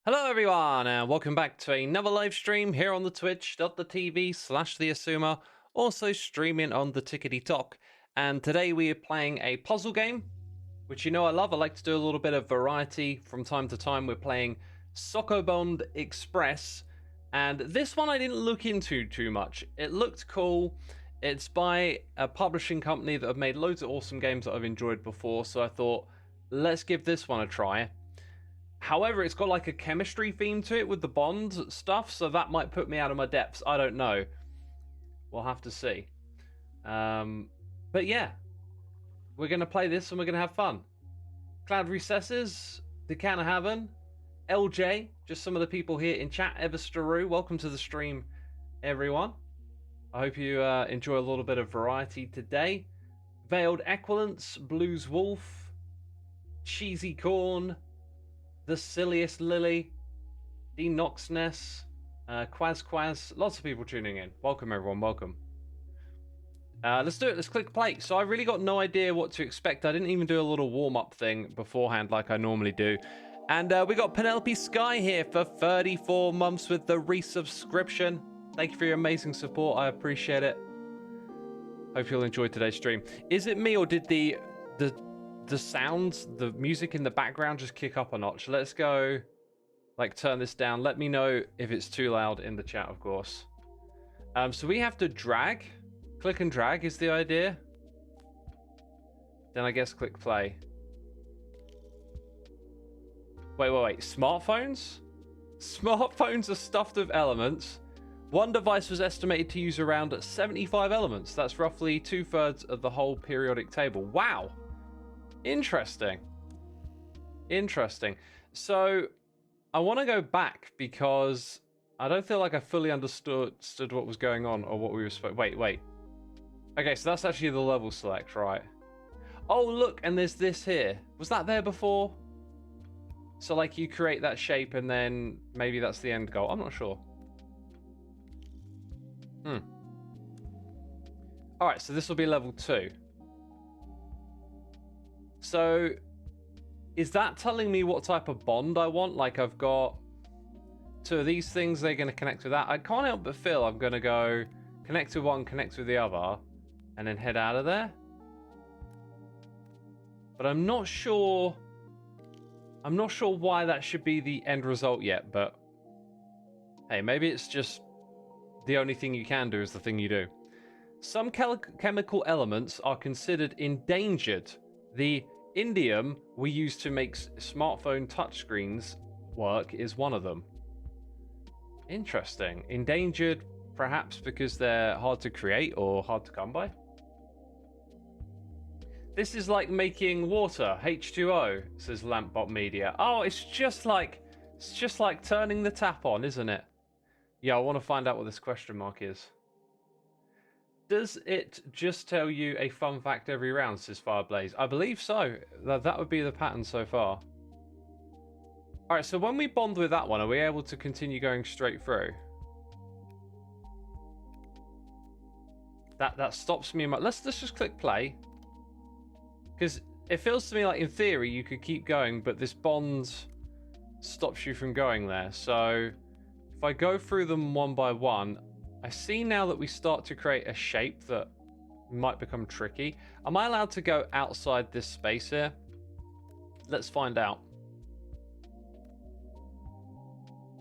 Hello everyone and welcome back to another live stream here on the twitch.tv/the Xisuma, also streaming on the Tickety Talk. And today we are playing a puzzle game, which you know I love. I like to do a little bit of variety from time to time. We're playing Sokobond Express, and this one I didn't look into too much. It looked cool. It's by a publishing company that have made loads of awesome games that I've enjoyed before, so I thought, let's give this one a try. However, it's got like a chemistry theme to it with the Bond stuff, so that might put me out of my depths. I don't know. We'll have to see. But yeah, we're going to play this and we're going to have fun. Cloud Recesses, Decana Haven, LJ, just some of the people here in chat. Everstaru, welcome to the stream, everyone. I hope you enjoy a little bit of variety today. Veiled Equilance, Blues Wolf, Cheesy Corn, The Silliest Lily, D Noxness, Quaz, lots of people tuning in. Welcome everyone, welcome. Let's do it, let's click play. So I really got no idea what to expect. I didn't even do a little warm-up thing beforehand like I normally do. And we got Penelope Sky here for 34 months with the resubscription. Thank you for your amazing support, I appreciate it. Hope you'll enjoy today's stream. Is it me or did the sounds, the music in the background just kick up a notch? Let's go, like, turn this down. Let me know if it's too loud in the chat, of course. So we have to drag. Click and drag is the idea. Then I guess click play. Wait. Smartphones? Smartphones are stuffed with elements. One device was estimated to use around 75 elements. That's roughly 2/3 of the whole periodic table. Wow. Interesting. So I want to go back because I don't feel like I fully understood what was going on or what we were supposed. Wait. Okay, so that's actually the level select, right? Oh, look, and there's this here. Was that there before? So like you create that shape and then maybe that's the end goal. I'm not sure. All right, so this will be level 2. So is that telling me what type of bond I want? Like I've got 2 of these things, they're going to connect with that. I can't help but feel I'm going to go connect with one, connect with the other, and then head out of there. But I'm not sure why that should be the end result yet, but hey, maybe it's just the only thing you can do is the thing you do. Some chemical elements are considered endangered. The indium we use to make smartphone touchscreens work is one of them. Interesting. Endangered, perhaps because they're hard to create or hard to come by. This is like making water, H2O, says Lampbot Media. Oh, it's just like turning the tap on, isn't it? Yeah, I want to find out what this question mark is. Does it just tell you a fun fact every round, says Fireblaze? I believe so. That would be the pattern so far. Alright, so when we bond with that one, are we able to continue going straight through? That stops me in my... Let's just click play. Because it feels to me like, in theory, you could keep going, but this bond stops you from going there. So if I go through them one by one... I see now that we start to create a shape that might become tricky. Am I allowed to go outside this space here? Let's find out.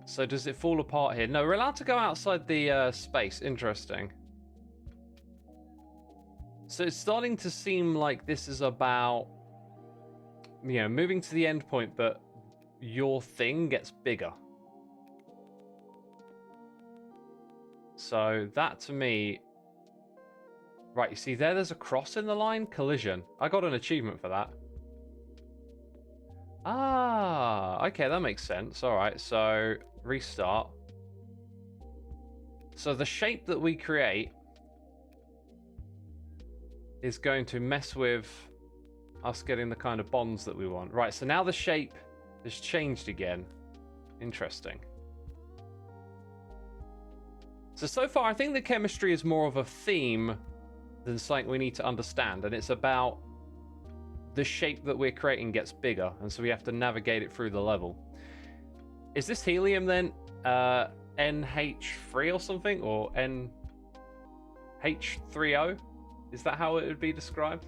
So does it fall apart here? No, we're allowed to go outside the space. Interesting. So it's starting to seem like this is about, you know, moving to the end point, but your thing gets bigger. So that to me, right, you see there's a cross in the line, collision. I got an achievement for that. Ah, okay, that makes sense. All right, so restart. So the shape that we create is going to mess with us getting the kind of bonds that we want. Right, so now the shape has changed again. Interesting. So far, I think the chemistry is more of a theme than something we need to understand. And it's about the shape that we're creating gets bigger. And so we have to navigate it through the level. Is this helium then? NH3 or something? Or NH30? Is that how it would be described?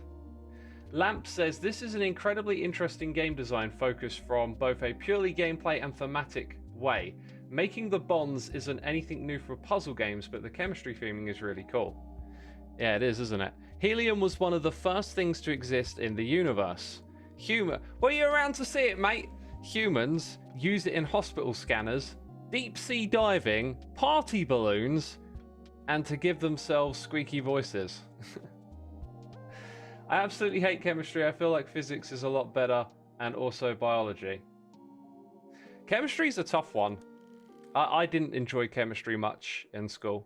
Lamp says, this is an incredibly interesting game design focused from both a purely gameplay and thematic way. Making the bonds isn't anything new for puzzle games, but the chemistry theming is really cool. Yeah, it is, isn't it? Helium was one of the first things to exist in the universe. Were you around to see it, mate? Humans use it in hospital scanners, deep sea diving, party balloons, and to give themselves squeaky voices. I absolutely hate chemistry. I feel like physics is a lot better, and also biology. Chemistry's a tough one. I didn't enjoy chemistry much in school.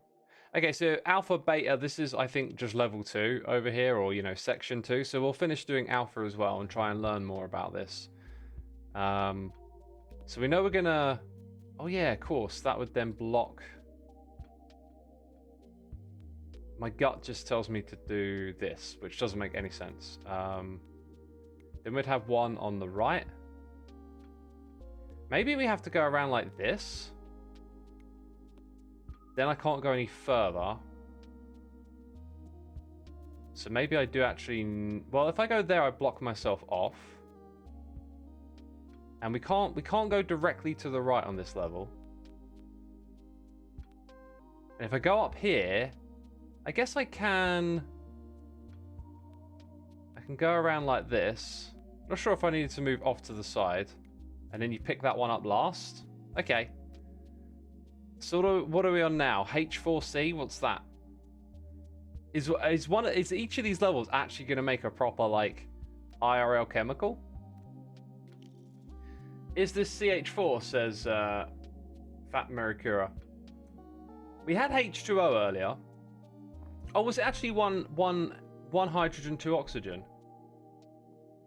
Okay, so alpha, beta, this is, I think, just level 2 over here, or, you know, section 2. So we'll finish doing alpha as well and try and learn more about this. So we know we're gonna... Oh yeah, of course, that would then block... My gut just tells me to do this, which doesn't make any sense. Then we'd have one on the right. Maybe we have to go around like this. Then I can't go any further. So maybe I do actually... Well, if I go there, I block myself off. And we can't go directly to the right on this level. And if I go up here, I guess I can go around like this. Not sure if I needed to move off to the side. And then you pick that one up last. Okay. So what are we on now? H4C? What's that? Is each of these levels actually going to make a proper, like, IRL chemical? Is this CH4, says Fat Mercura. We had H2O earlier. Oh, was it actually one hydrogen, 2 oxygen?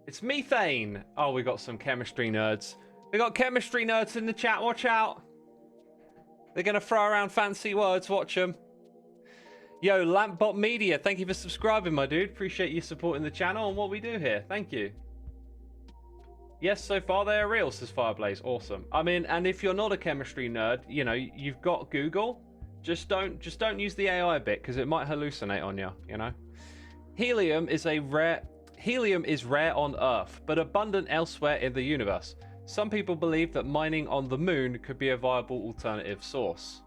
It's methane. Oh, we got some chemistry nerds. We got chemistry nerds in the chat. Watch out. They're going to throw around fancy words. Watch them. Yo, Lampbot Media, thank you for subscribing, my dude. Appreciate you supporting the channel and what we do here. Thank you. Yes, so far they are real, says Fireblaze. Awesome. I mean, and if you're not a chemistry nerd, you know, you've got Google. Just don't use the AI bit, because it might hallucinate on you, you know. Helium is rare on Earth, but abundant elsewhere in the universe. Some people believe that mining on the moon could be a viable alternative source.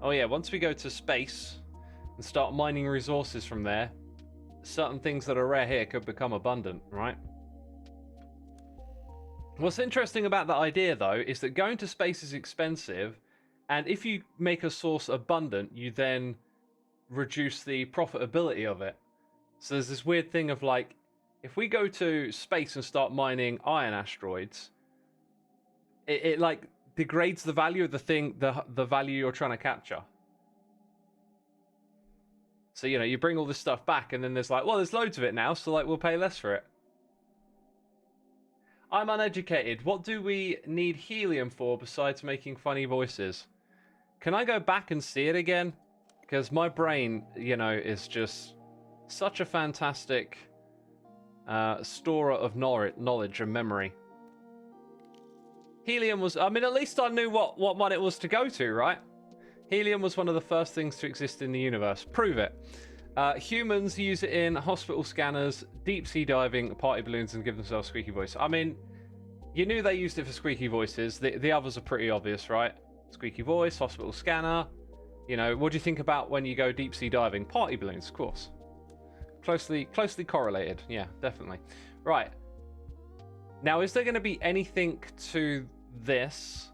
Oh yeah, once we go to space and start mining resources from there, certain things that are rare here could become abundant, right? What's interesting about that idea, though, is that going to space is expensive, and if you make a source abundant, you then reduce the profitability of it. So there's this weird thing of, like, if we go to space and start mining iron asteroids, it like degrades the value of the thing, the value you're trying to capture. So, you know, you bring all this stuff back, and then there's like, well, there's loads of it now, so like we'll pay less for it. I'm uneducated. What do we need helium for besides making funny voices? Can I go back and see it again? Because my brain, you know, is just such a fantastic storer of knowledge and memory. Helium was... I mean, at least I knew what one it was to go to, right? Helium was one of the first things to exist in the universe. Prove it. Humans use it in hospital scanners, deep sea diving, party balloons, and give themselves squeaky voice. I mean, you knew they used it for squeaky voices. The others are pretty obvious, right? Squeaky voice, hospital scanner. You know, what do you think about when you go deep sea diving? Party balloons, of course. Closely correlated. Yeah, definitely. Right. Now, is there going to be anything to this?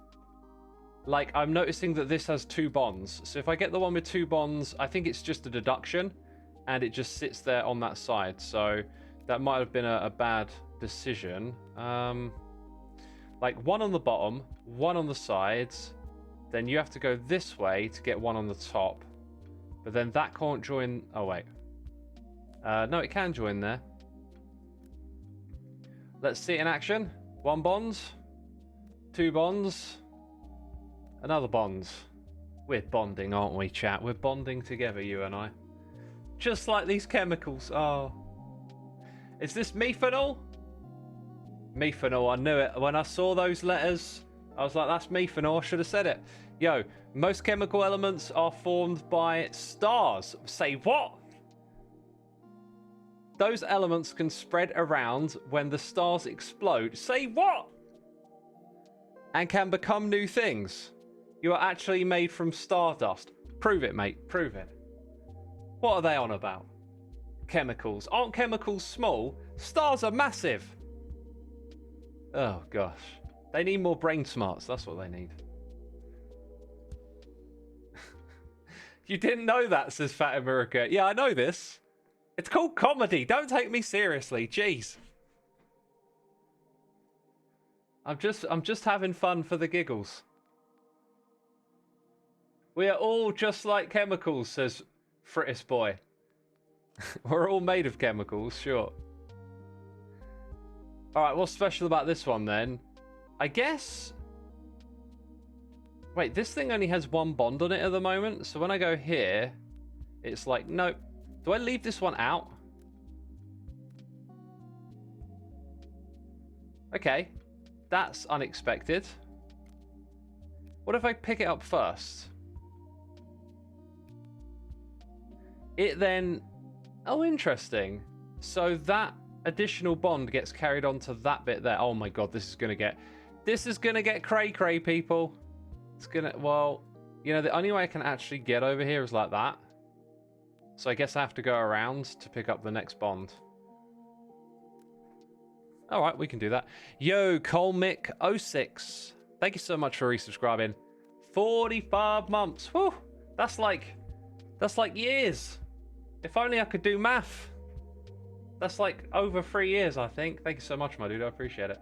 Like, I'm noticing that this has 2 bonds. So if I get the one with 2 bonds, I think it's just a deduction. And it just sits there on that side. So that might have been a bad decision. Like, 1 on the bottom, 1 on the sides. Then you have to go this way to get 1 on the top. But then that can't join... Oh, wait. No, it can join there. Let's see it in action. 1 bond. 2 bonds. Another bond. We're bonding, aren't we, chat? We're bonding together, you and I. Just like these chemicals. Oh. Is this methanol? Methanol, I knew it. When I saw those letters, I was like, that's me, Fenor. Should have said it. Yo, most chemical elements are formed by stars. Say what? Those elements can spread around when the stars explode. Say what? And can become new things. You are actually made from stardust. Prove it, mate. Prove it. What are they on about? Chemicals. Aren't chemicals small? Stars are massive. Oh, gosh. They need more brain smarts. That's what they need. You didn't know that, says Fat America. Yeah, I know this. It's called comedy. Don't take me seriously. Jeez. I'm just having fun for the giggles. We are all just like chemicals, says Frittis Boy. We're all made of chemicals, sure. Alright, what's special about this one then? I guess... Wait, this thing only has one bond on it at the moment. So when I go here, it's like, nope. Do I leave this one out? Okay. That's unexpected. What if I pick it up first? It then... Oh, interesting. So that additional bond gets carried on to that bit there. Oh my god, this is going to get... This is going to get cray-cray, people. It's going to... Well, you know, the only way I can actually get over here is like that. So I guess I have to go around to pick up the next bond. Alright, we can do that. Yo, Colmick06. Thank you so much for resubscribing. 45 months. Whew. That's like years. If only I could do math. That's like over 3 years, I think. Thank you so much, my dude. I appreciate it.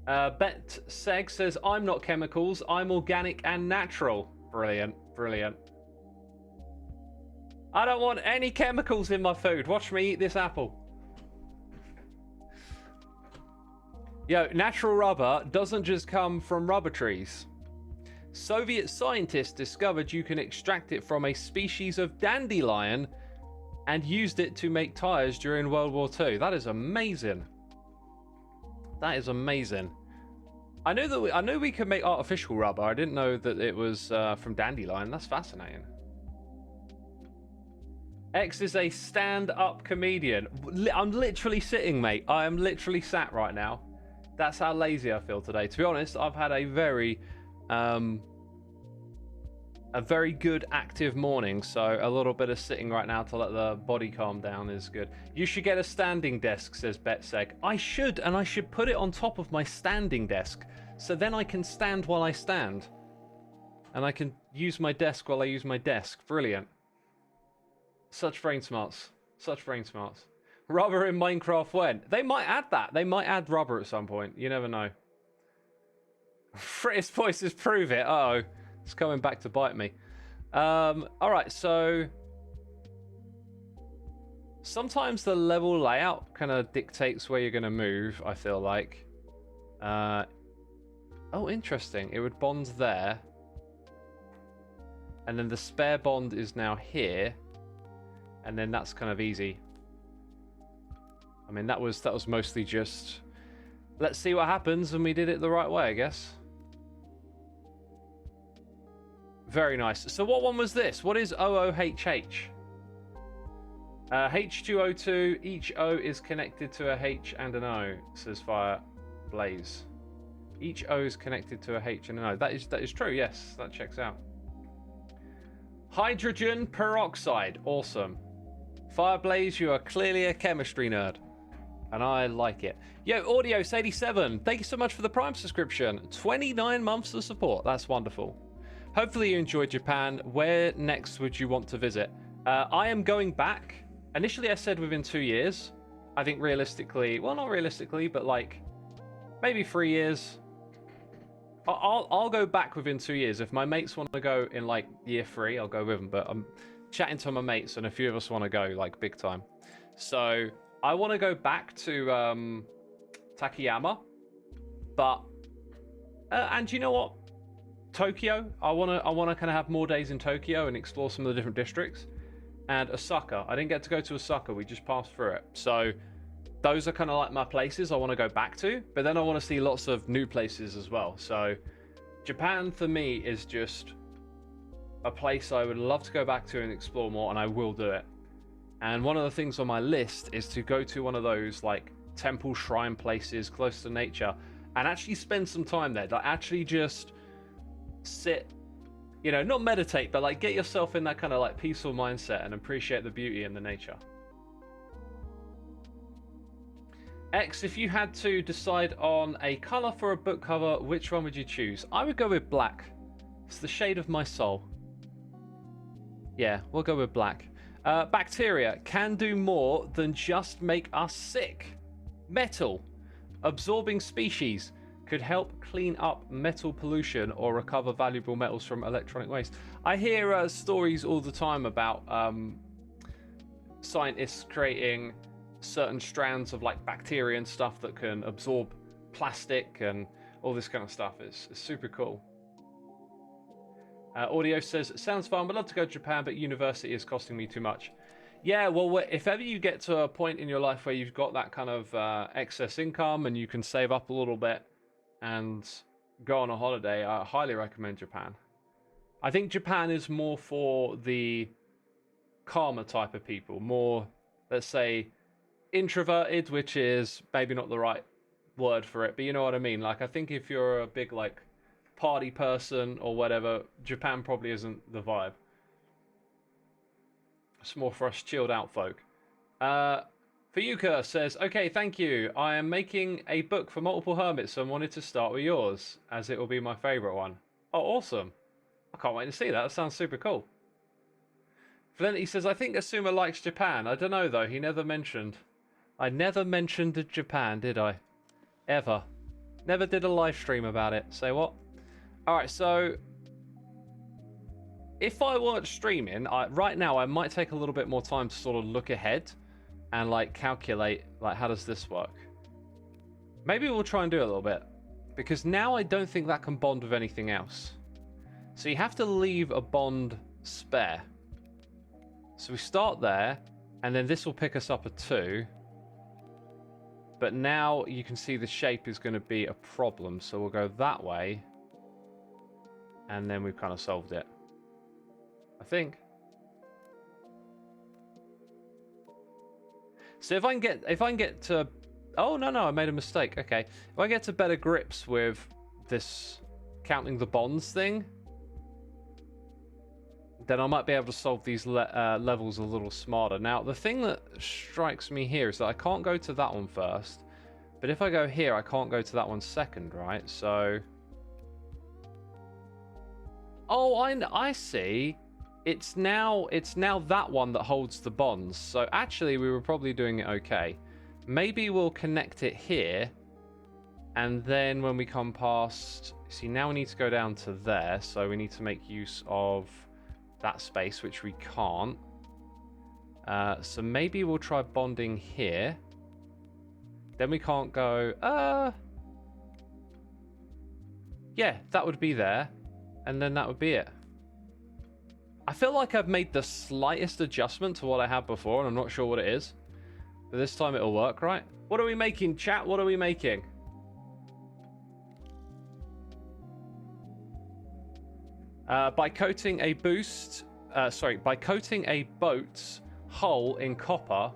Bet Seg says, I'm not chemicals. I'm organic and natural. Brilliant. Brilliant. I don't want any chemicals in my food. Watch me eat this apple. Yo, natural rubber doesn't just come from rubber trees. Soviet scientists discovered you can extract it from a species of dandelion and used it to make tires during World War II. That is amazing. That is amazing. I knew we could make artificial rubber. I didn't know that it was from dandelion. That's fascinating. X is a stand-up comedian. I'm literally sitting, mate. I am literally sat right now. That's how lazy I feel today. To be honest, I've had a very good active morning, so a little bit of sitting right now to let the body calm down is good. You should get a standing desk, says Betseg. I should, and I should put it on top of my standing desk, so then I can stand while I stand. And I can use my desk while I use my desk. Brilliant. Such brain smarts. Such brain smarts. Rubber in Minecraft when? They might add that. They might add rubber at some point. You never know. Frittis voices prove it. Uh-oh. It's coming back to bite me. Alright, so... Sometimes the level layout kind of dictates where you're going to move, I feel like. Oh, interesting. It would bond there. And then the spare bond is now here. And then that's kind of easy. I mean, that was mostly just... Let's see what happens, and we did it the right way, I guess. Very nice. So what one was this? What is OOHH? H2O2, each O is connected to a H and an O, says Fire Blaze. Each O is connected to a H and an O. That is true, yes. That checks out. Hydrogen peroxide. Awesome. Fire Blaze, you are clearly a chemistry nerd. And I like it. Yo, Audios87, thank you so much for the Prime subscription. 29 months of support. That's wonderful. Hopefully you enjoyed Japan. Where next would you want to visit? I am going back. Initially I said within 2 years. I think realistically, well, not realistically, but like maybe 3 years. I'll go back within 2 years. If my mates want to go in like year 3, I'll go with them. But I'm chatting to my mates and a few of us want to go like big time. So I want to go back to Takayama, but and you know what? Tokyo. I want to kind of have more days in Tokyo and explore some of the different districts. And Osaka. I didn't get to go to Osaka. We just passed through it. So those are kind of like my places I want to go back to, but then I want to see lots of new places as well. So Japan for me is just a place I would love to go back to and explore more, and I will do it. And one of the things on my list is to go to one of those like temple shrine places close to nature and actually spend some time there. Like actually just sit, you know, not meditate, but like get yourself in that kind of like peaceful mindset and appreciate the beauty in the nature. X, if you had to decide on a color for a book cover, which one would you choose? I would go with black. It's the shade of my soul. Yeah, we'll go with black. Bacteria can do more than just make us sick. Metal. Absorbing species could help clean up metal pollution or recover valuable metals from electronic waste. I hear stories all the time about scientists creating certain strands of like bacteria and stuff that can absorb plastic and all this kind of stuff. It's super cool. Audio says, sounds fun, would love to go to Japan, but university is costing me too much. Yeah, well, if ever you get to a point in your life where you've got that kind of excess income and you can save up a little bit and go on a holiday, I highly recommend Japan. I think Japan is more for the calmer type of people, more, let's say, introverted, which is maybe not the right word for it, but you know what I mean. Like, I think if you're a big, like, party person or whatever, Japan probably isn't the vibe. It's more for us chilled out folk. Fuyuka says, okay, thank you. I am making a book for multiple hermits and wanted to start with yours, as it will be my favorite one. Oh, awesome. I can't wait to see that. That sounds super cool. Valenti says, I think Xisuma likes Japan. I don't know, though. He never mentioned. I never mentioned Japan, did I? Ever. Never did a live stream about it. Say what? Alright, so if I weren't streaming, right now I might take a little bit more time to sort of look ahead and like calculate, like, how does this work? Maybe we'll try and do it a little bit, because now I don't think that can bond with anything else. So you have to leave a bond spare. So we start there, and then this will pick us up a 2. But now you can see the shape is going to be a problem, so we'll go that way. And then we've kind of solved it, I think. So if I can get to, oh no, I made a mistake. Okay, if I get to better grips with this counting the bonds thing, then I might be able to solve these levels a little smarter. Now, the thing that strikes me here is that I can't go to that one first, but if I go here, I can't go to that one second, right? So. Oh, I see. It's now that one that holds the bonds. So actually, we were probably doing it okay. Maybe we'll connect it here, and then when we come past, see, now we need to go down to there. So we need to make use of that space, which we can't. So maybe we'll try bonding here. Then we can't go. Yeah, that would be there. And then that would be it. I feel like I've made the slightest adjustment to what I had before, and I'm not sure what it is. But this time it'll work, right? What are we making, chat? What are we making? By coating a boat's hull in copper,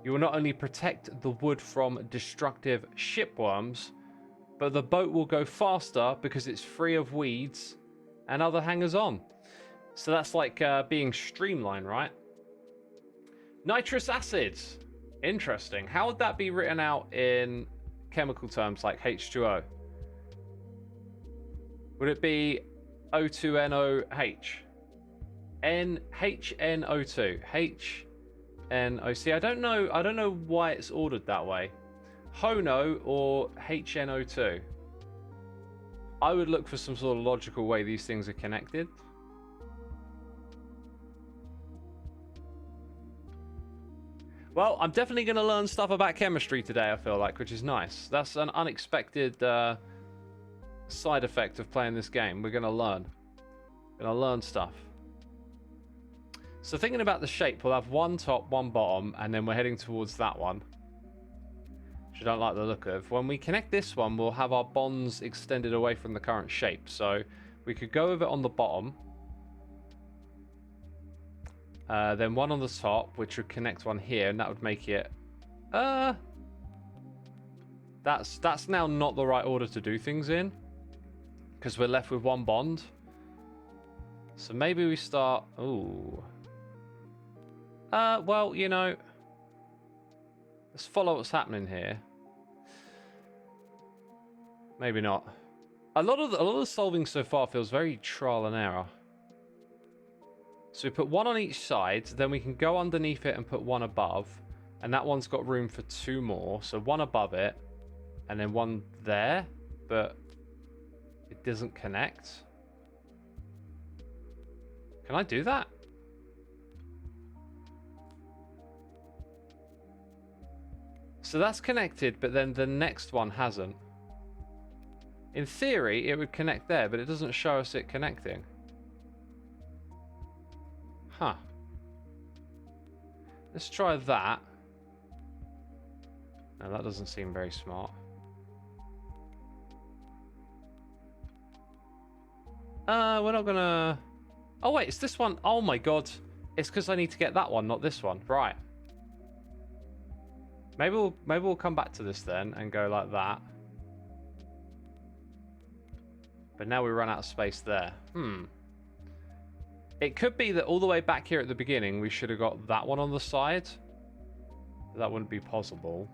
you will not only protect the wood from destructive shipworms, but the boat will go faster because it's free of weeds and other hangers-on. So that's like being streamlined, right? Nitrous acid. Interesting. How would that be written out in chemical terms like H2O? Would it be O2NOH? HNO2. HNO. I don't know why it's ordered that way. HONO or HNO2. I would look for some sort of logical way these things are connected. Well, I'm definitely going to learn stuff about chemistry today, I feel like, which is nice. That's an unexpected side effect of playing this game. We're going to learn. We're going to learn stuff. So thinking about the shape, we'll have one top, one bottom, and then we're heading towards that one. which I don't like the look of. When we connect this one, we'll have our bonds extended away from the current shape. So we could go with it on the bottom. Then one on the top, which would connect one here, and that would make it... That's now not the right order to do things in, because we're left with one bond. So maybe we start... Ooh. Well, you know... Let's follow what's happening here. Maybe not. A lot of the solving so far feels very trial and error. So we put one on each side, then we can go underneath it and put one above. And that one's got room for two more. So one above it, and then one there, but it doesn't connect. Can I do that? So that's connected, but then the next one hasn't. In theory, it would connect there, but it doesn't show us it connecting. Huh. Let's try that. No, that doesn't seem very smart. We're not gonna... Oh wait, it's this one. Oh my god. It's because I need to get that one, not this one. Right. Maybe we'll come back to this then and go like that. But now we run out of space there. It could be that all the way back here at the beginning, we should have got that one on the side. But that wouldn't be possible.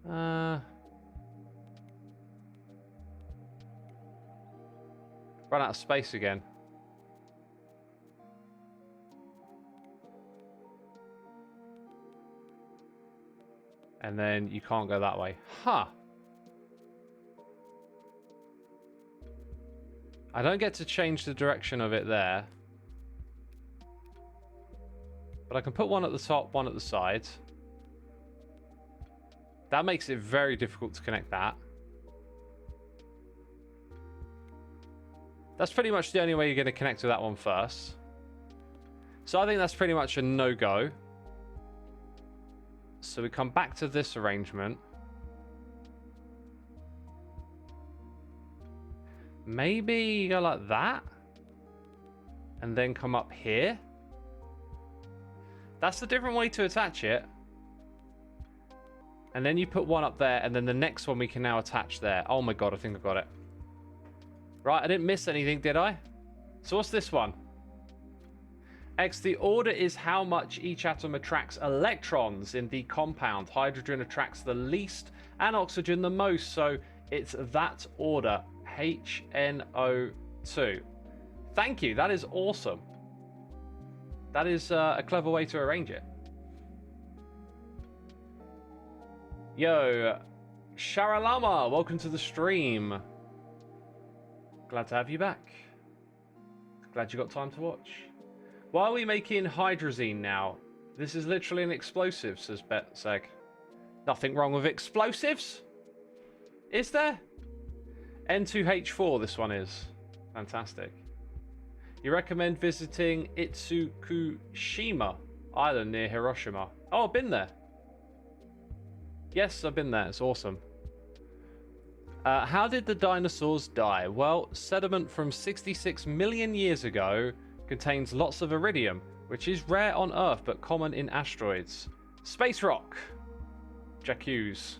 Run out of space again. And then you can't go that way. Huh. I don't get to change the direction of it there. But I can put one at the top, one at the side. That makes it very difficult to connect that. That's pretty much the only way you're going to connect to that one first. So I think that's pretty much a no-go. So we come back to this arrangement. Maybe you go like that. And then come up here. That's a different way to attach it. And then you put one up there, and then the next one we can now attach there. Oh my god, I think I got it. Right, I didn't miss anything, did I? So what's this one? X, the order is how much each atom attracts electrons in the compound. Hydrogen attracts the least and oxygen the most. So it's that order, HNO2. Thank you, that is awesome. That is a clever way to arrange it. Yo, Sharalama, welcome to the stream. Glad to have you back. Glad you got time to watch. Why are we making hydrazine now? This is literally an explosive, says Betseg. Nothing wrong with explosives? Is there? N2H4 this one is. Fantastic. You recommend visiting Itsukushima Island near Hiroshima. Oh, I've been there. Yes, I've been there. It's awesome. How did the dinosaurs die? Well, sediment from 66 million years ago contains lots of iridium, which is rare on Earth but common in asteroids. Space rock. J'accuse.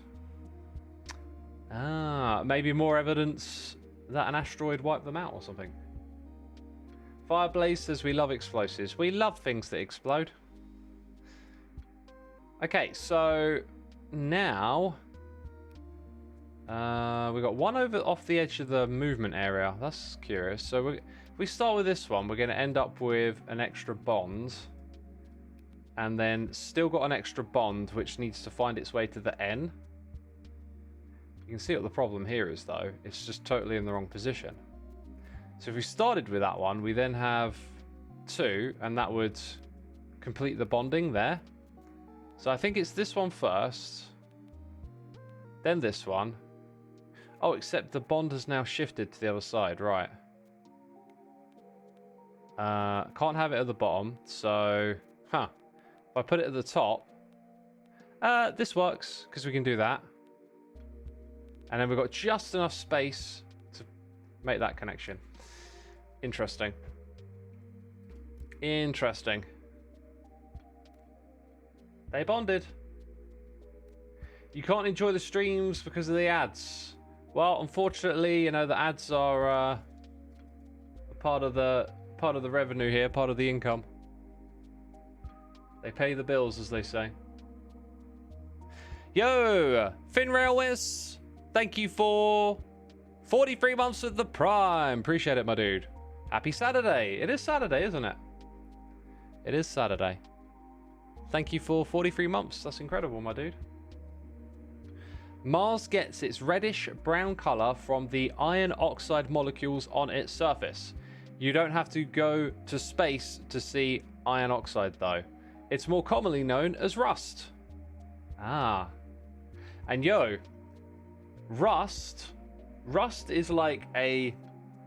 Maybe more evidence that an asteroid wiped them out or something. Fireblaze says we love explosives. We love things that explode. Okay, so now we got one over off the edge of the movement area. That's curious. So if we start with this one, we're going to end up with an extra bond. And then still got an extra bond, which needs to find its way to the N. You can see what the problem here is, though. It's just totally in the wrong position. So if we started with that one, we then have 2, and that would complete the bonding there. So I think it's this one first. Then this one. Oh, except the bond has now shifted to the other side, right. Can't have it at the bottom, so... If I put it at the top, this works because we can do that. And then we've got just enough space to make that connection. Interesting. Interesting. They bonded. You can't enjoy the streams because of the ads. Well, unfortunately, you know, the ads are part of the revenue here, part of the income. They pay the bills, as they say. Yo, Finn Railways, thank you for 43 months of the Prime. Appreciate it, my dude. Happy Saturday. It is Saturday, isn't it? It is Saturday. Thank you for 43 months. That's incredible, my dude. Mars gets its reddish-brown color from the iron oxide molecules on its surface. You don't have to go to space to see iron oxide, though. It's more commonly known as rust. Ah. And yo, rust is like a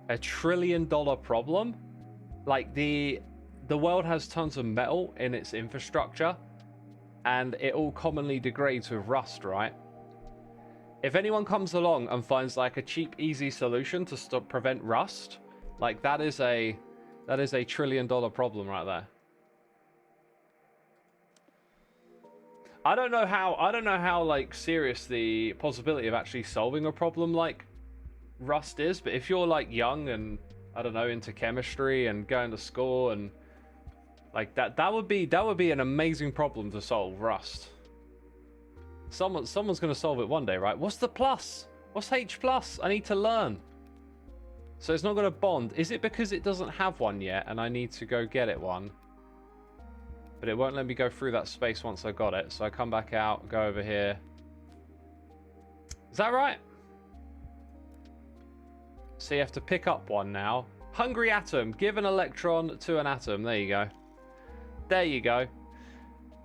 $1 trillion problem. Like the world has tons of metal in its infrastructure, and it all commonly degrades with rust, right? If anyone comes along and finds like a cheap, easy solution to prevent rust, like that is a $1 trillion problem right there. I don't know how like serious the possibility of actually solving a problem like rust is, but if you're like young and I don't know, into chemistry and going to school and like that would be an amazing problem to solve, rust. Someone's going to solve it one day, right? What's the plus? What's H plus? I need to learn. So it's not going to bond. Is it because it doesn't have one yet and I need to go get it one? But it won't let me go through that space once I got it. So I come back out, go over here. Is that right? So you have to pick up one now. Hungry atom. Give an electron to an atom. There you go. There you go.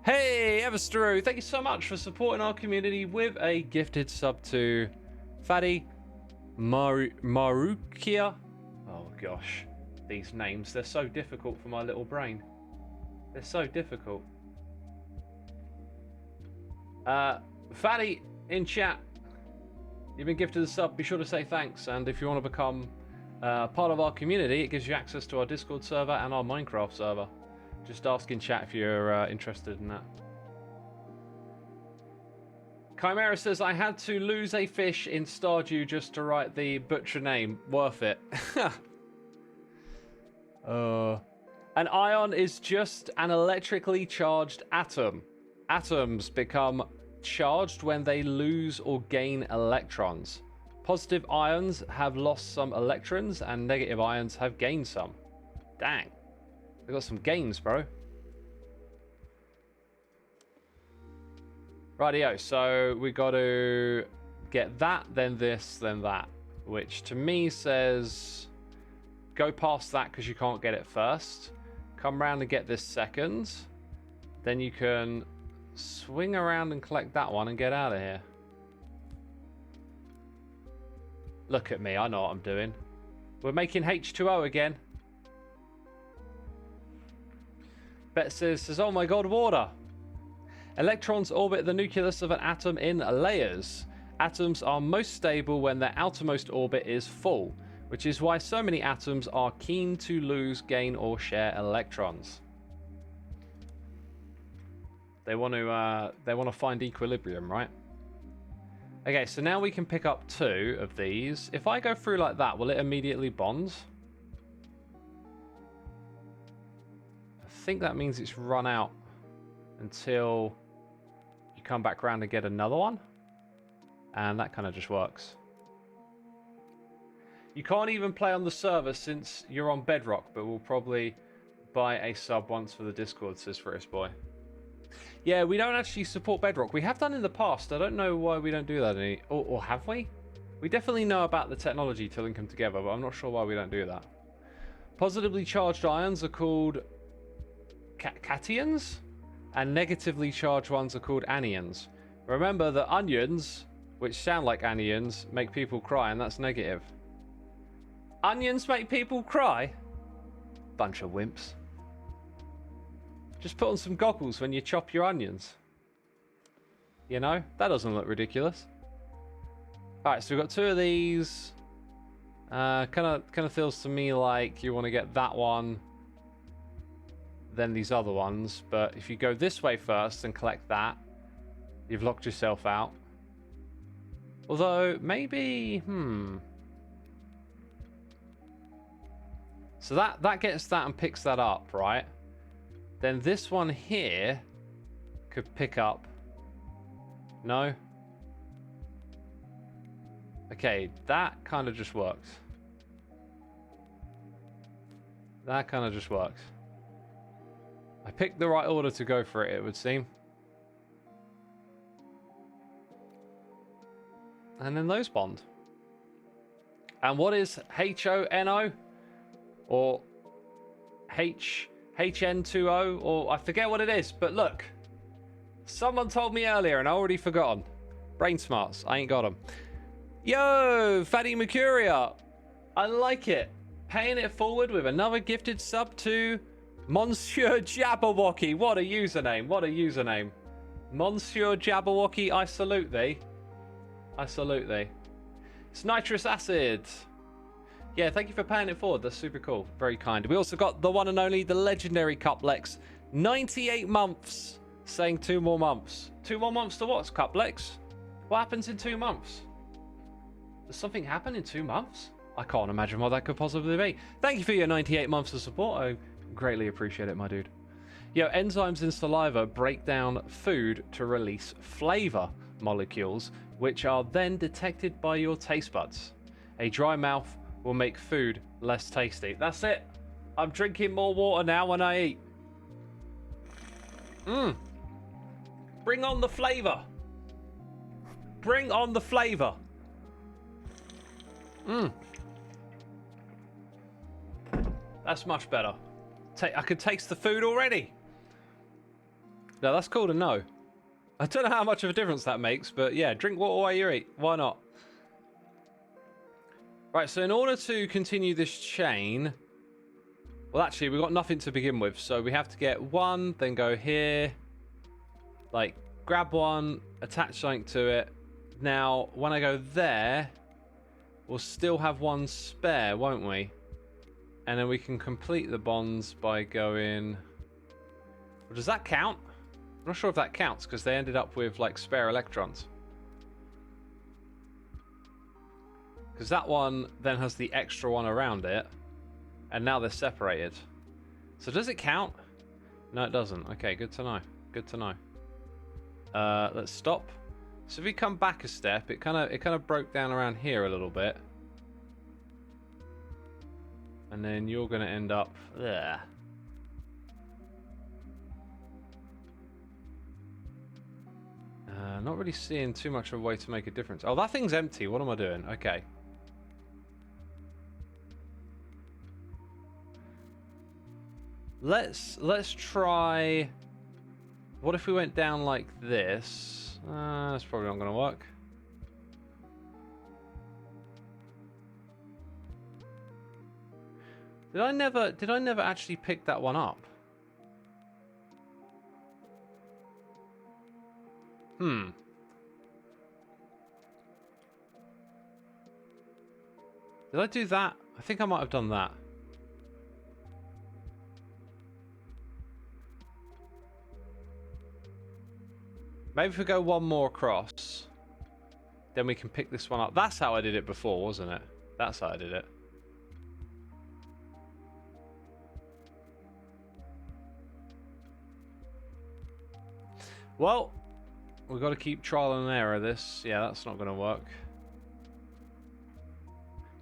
Hey, Everstrew, thank you so much for supporting our community with a gifted sub to Fadi Marukia. Oh gosh, these names, they're so difficult for my little brain. They're so difficult. Fadi, in chat, you've been gifted a sub. Be sure to say thanks, and if you want to become part of our community, it gives you access to our Discord server and our Minecraft server. Just ask in chat if you're interested in that. Chimera says, I had to lose a fish in Stardew just to write the butcher name. Worth it. An ion is just an electrically charged atom. Atoms become charged when they lose or gain electrons. Positive ions have lost some electrons and negative ions have gained some. Dang. We got some gains, bro. Rightio, so we got to get that, then this, then that. Which to me says go past that because you can't get it first. Come around and get this second. Then you can swing around and collect that one and get out of here. Look at me, I know what I'm doing. We're making H2O again. Bet says, oh my god, water. Electrons orbit the nucleus of an atom in layers. Atoms are most stable when their outermost orbit is full, which is why so many atoms are keen to lose, gain, or share electrons. They want to find equilibrium, right? Okay, so now we can pick up 2 of these. If I go through like that, will it immediately bond? I think that means it's run out until you come back around and get another one. And that kind of just works. You can't even play on the server since you're on Bedrock, but we'll probably buy a sub once for the Discord, says Frisk Boy. Yeah, we don't actually support Bedrock. We have done in the past. I don't know why we don't do that any... Or have we? We definitely know about the technology to link them together, but I'm not sure why we don't do that. Positively charged ions are called cations, and negatively charged ones are called anions. Remember that onions, which sound like anions, make people cry, and that's negative. Onions make people cry? Bunch of wimps. Just put on some goggles when you chop your onions. You know, that doesn't look ridiculous. All right, so we've got 2 of these. Kind of feels to me like you want to get that one, then these other ones. But if you go this way first and collect that, you've locked yourself out. Although maybe, So that gets that and picks that up, right? Then this one here could pick up. No? Okay, that kind of just works. That kind of just works. I picked the right order to go for it, it would seem. And then those bond. And what is HONO? Or HN20? Or I forget what it is, but look. Someone told me earlier and I already forgotten. Brain smarts, I ain't got them. Yo, Fatty Mercuria. I like it. Paying it forward with another gifted sub to Monsieur Jabberwocky. What a username. What a username. Monsieur Jabberwocky, I salute thee. I salute thee. It's nitrous acid. Yeah, thank you for paying it forward. That's super cool. Very kind. We also got the one and only, the legendary Cuplex. 98 months. Saying 2 more months. 2 more months to what, Cuplex? What happens in 2 months? Does something happen in 2 months? I can't imagine what that could possibly be. Thank you for your 98 months of support. I greatly appreciate it, my dude. Yo, enzymes in saliva break down food to release flavor molecules, which are then detected by your taste buds. A dry mouth will make food less tasty. That's it. I'm drinking more water now when I eat. Bring on the flavor. Bring on the flavor. That's much better. I could taste the food already. No, that's cool to know. I don't know how much of a difference that makes, but yeah, drink water while you eat. Why not? Right, so in order to continue this chain... Well, actually, we've got nothing to begin with, so we have to get 1, then go here. Like, grab 1, attach something to it. Now, when I go there, we'll still have 1 spare, won't we? And then we can complete the bonds by going... Well, does that count? I'm not sure if that counts, because they ended up with, like, spare electrons. Because that one then has the extra one around it. And now they're separated. So does it count? No, it doesn't. Okay, good to know. Good to know. Let's stop. So if we come back a step, it kind of broke down around here a little bit. And then you're going to end up there. Not really seeing too much of a way to make a difference. Oh, that thing's empty. What am I doing? Okay. Let's try... What if we went down like this? That's probably not going to work. Did I never actually pick that one up? Did I do that? I think I might have done that. Maybe if we go 1 more across, then we can pick this one up. That's how I did it before, wasn't it? That's how I did it. Well, we've got to keep trial and error this. Yeah, that's not going to work.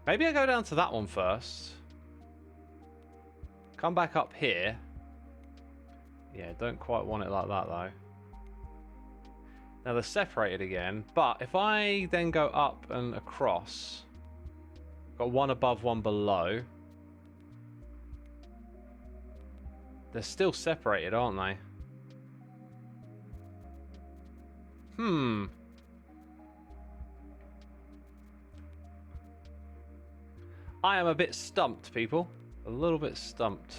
Maybe I go down to that one first. Come back up here. Yeah, don't quite want it like that, though. Now they're separated again, but if I then go up and across, got 1 above, 1 below. They're still separated, aren't they? I am a bit stumped, people. A little bit stumped.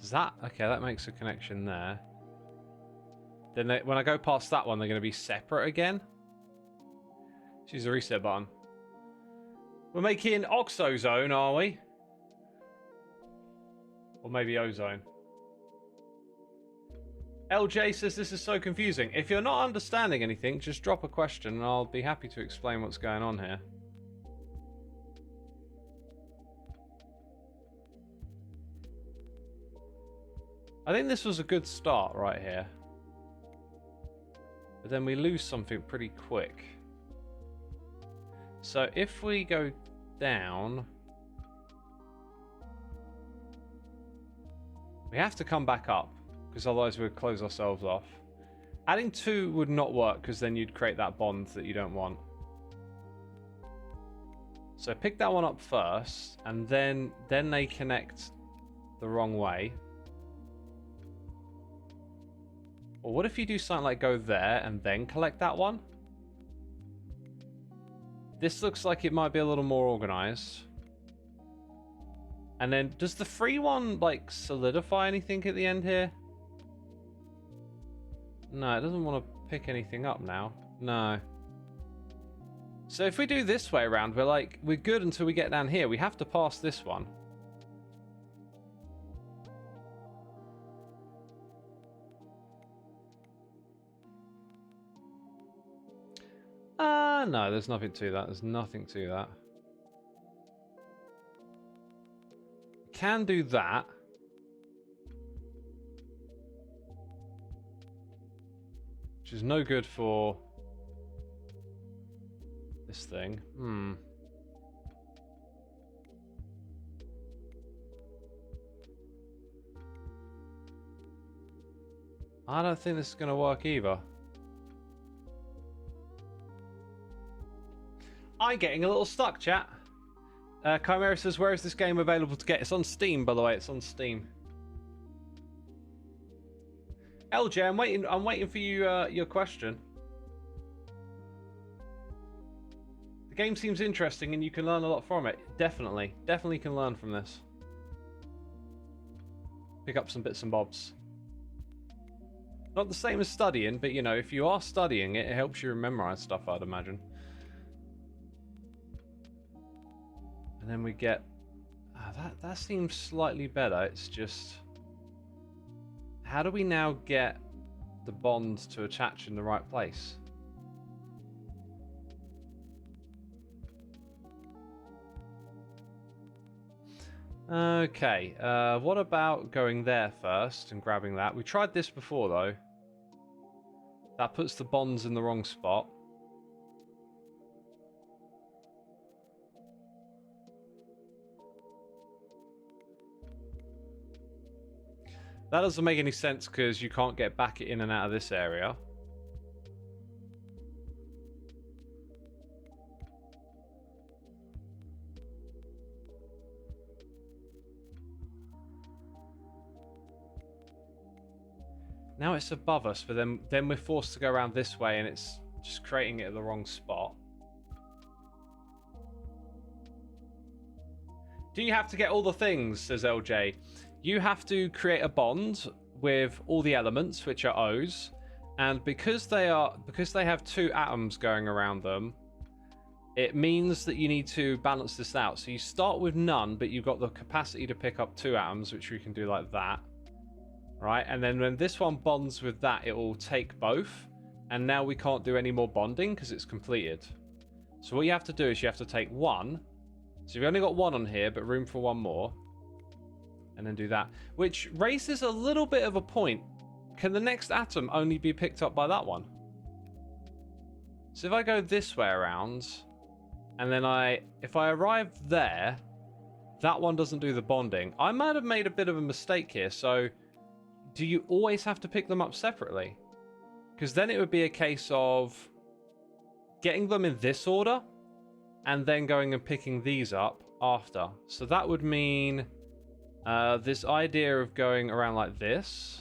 Does that... Okay, that makes a connection there. Then when I go past that one, they're going to be separate again. Choose the reset button. We're making Oxozone, are we? Or maybe Ozone. LJ says this is so confusing. If you're not understanding anything, just drop a question and I'll be happy to explain what's going on here. I think this was a good start right here. But then we lose something pretty quick. So if we go down... We have to come back up, because otherwise we'd close ourselves off. Adding 2 would not work, because then you'd create that bond that you don't want. So pick that one up first, and then they connect the wrong way. Or what if you do something like go there, and then collect that one? This looks like it might be a little more organized. And then, does the free one, like, solidify anything at the end here? No, it doesn't want to pick anything up now. No. So if we do this way around, we're good until we get down here. We have to pass this one. No, there's nothing to that. There's nothing to that. Can do that. Which is no good for this thing. I don't think this is going to work either. I'm getting a little stuck, chat. Chimera says, where is this game available to get? It's on Steam, by the way. It's on Steam. LJ, I'm waiting for you. Your question. The game seems interesting, and you can learn a lot from it. Definitely can learn from this. Pick up some bits and bobs. Not the same as studying, but you know, if you are studying it, it helps you memorize stuff, I'd imagine. And then we get... that seems slightly better. It's just... How do we now get the bonds to attach in the right place? Okay, what about going there first and grabbing that? We tried this before, though. That puts the bonds in the wrong spot. That doesn't make any sense because you can't get back in and out of this area. Now it's above us, but then we're forced to go around this way and it's just creating it at the wrong spot. Do you have to get all the things, says LJ? You have to create a bond with all the elements, which are O's, and because they have 2 atoms going around them, it means that you need to balance this out. So you start with none, but you've got the capacity to pick up 2 atoms, which we can do like that, right? And then when this one bonds with that, it will take both, and now we can't do any more bonding because it's completed. So what you have to do is you have to take 1. So you've only got 1 on here, but room for 1 more. And then do that, which raises a little bit of a point. Can the next atom only be picked up by that one? So if I go this way around, and then if I arrive there, that one doesn't do the bonding. I might have made a bit of a mistake here. So do you always have to pick them up separately? Because then it would be a case of getting them in this order, and then going and picking these up after. So that would mean... this idea of going around like this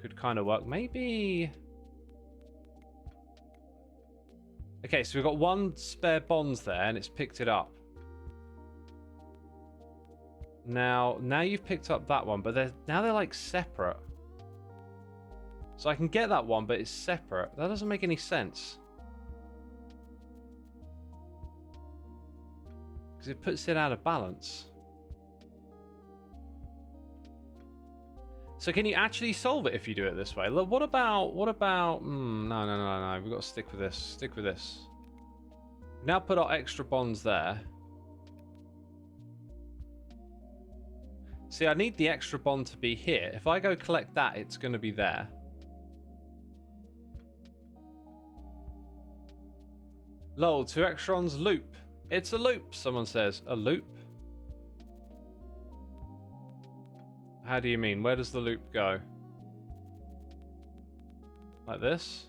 could kind of work. Maybe... Okay, so we've got 1 spare bonds there, and it's picked it up. Now you've picked up that one, but now they're like separate. So I can get that one, but it's separate. That doesn't make any sense. Because it puts it out of balance. So can you actually solve it if you do it this way? Look, what about, no. We've got to stick with this. Stick with this. Now put our extra bonds there. See, I need the extra bond to be here. If I go collect that, it's going to be there. Lol, 2 extrons loop. It's a loop, someone says. A loop? How do you mean? Where does the loop go? Like this?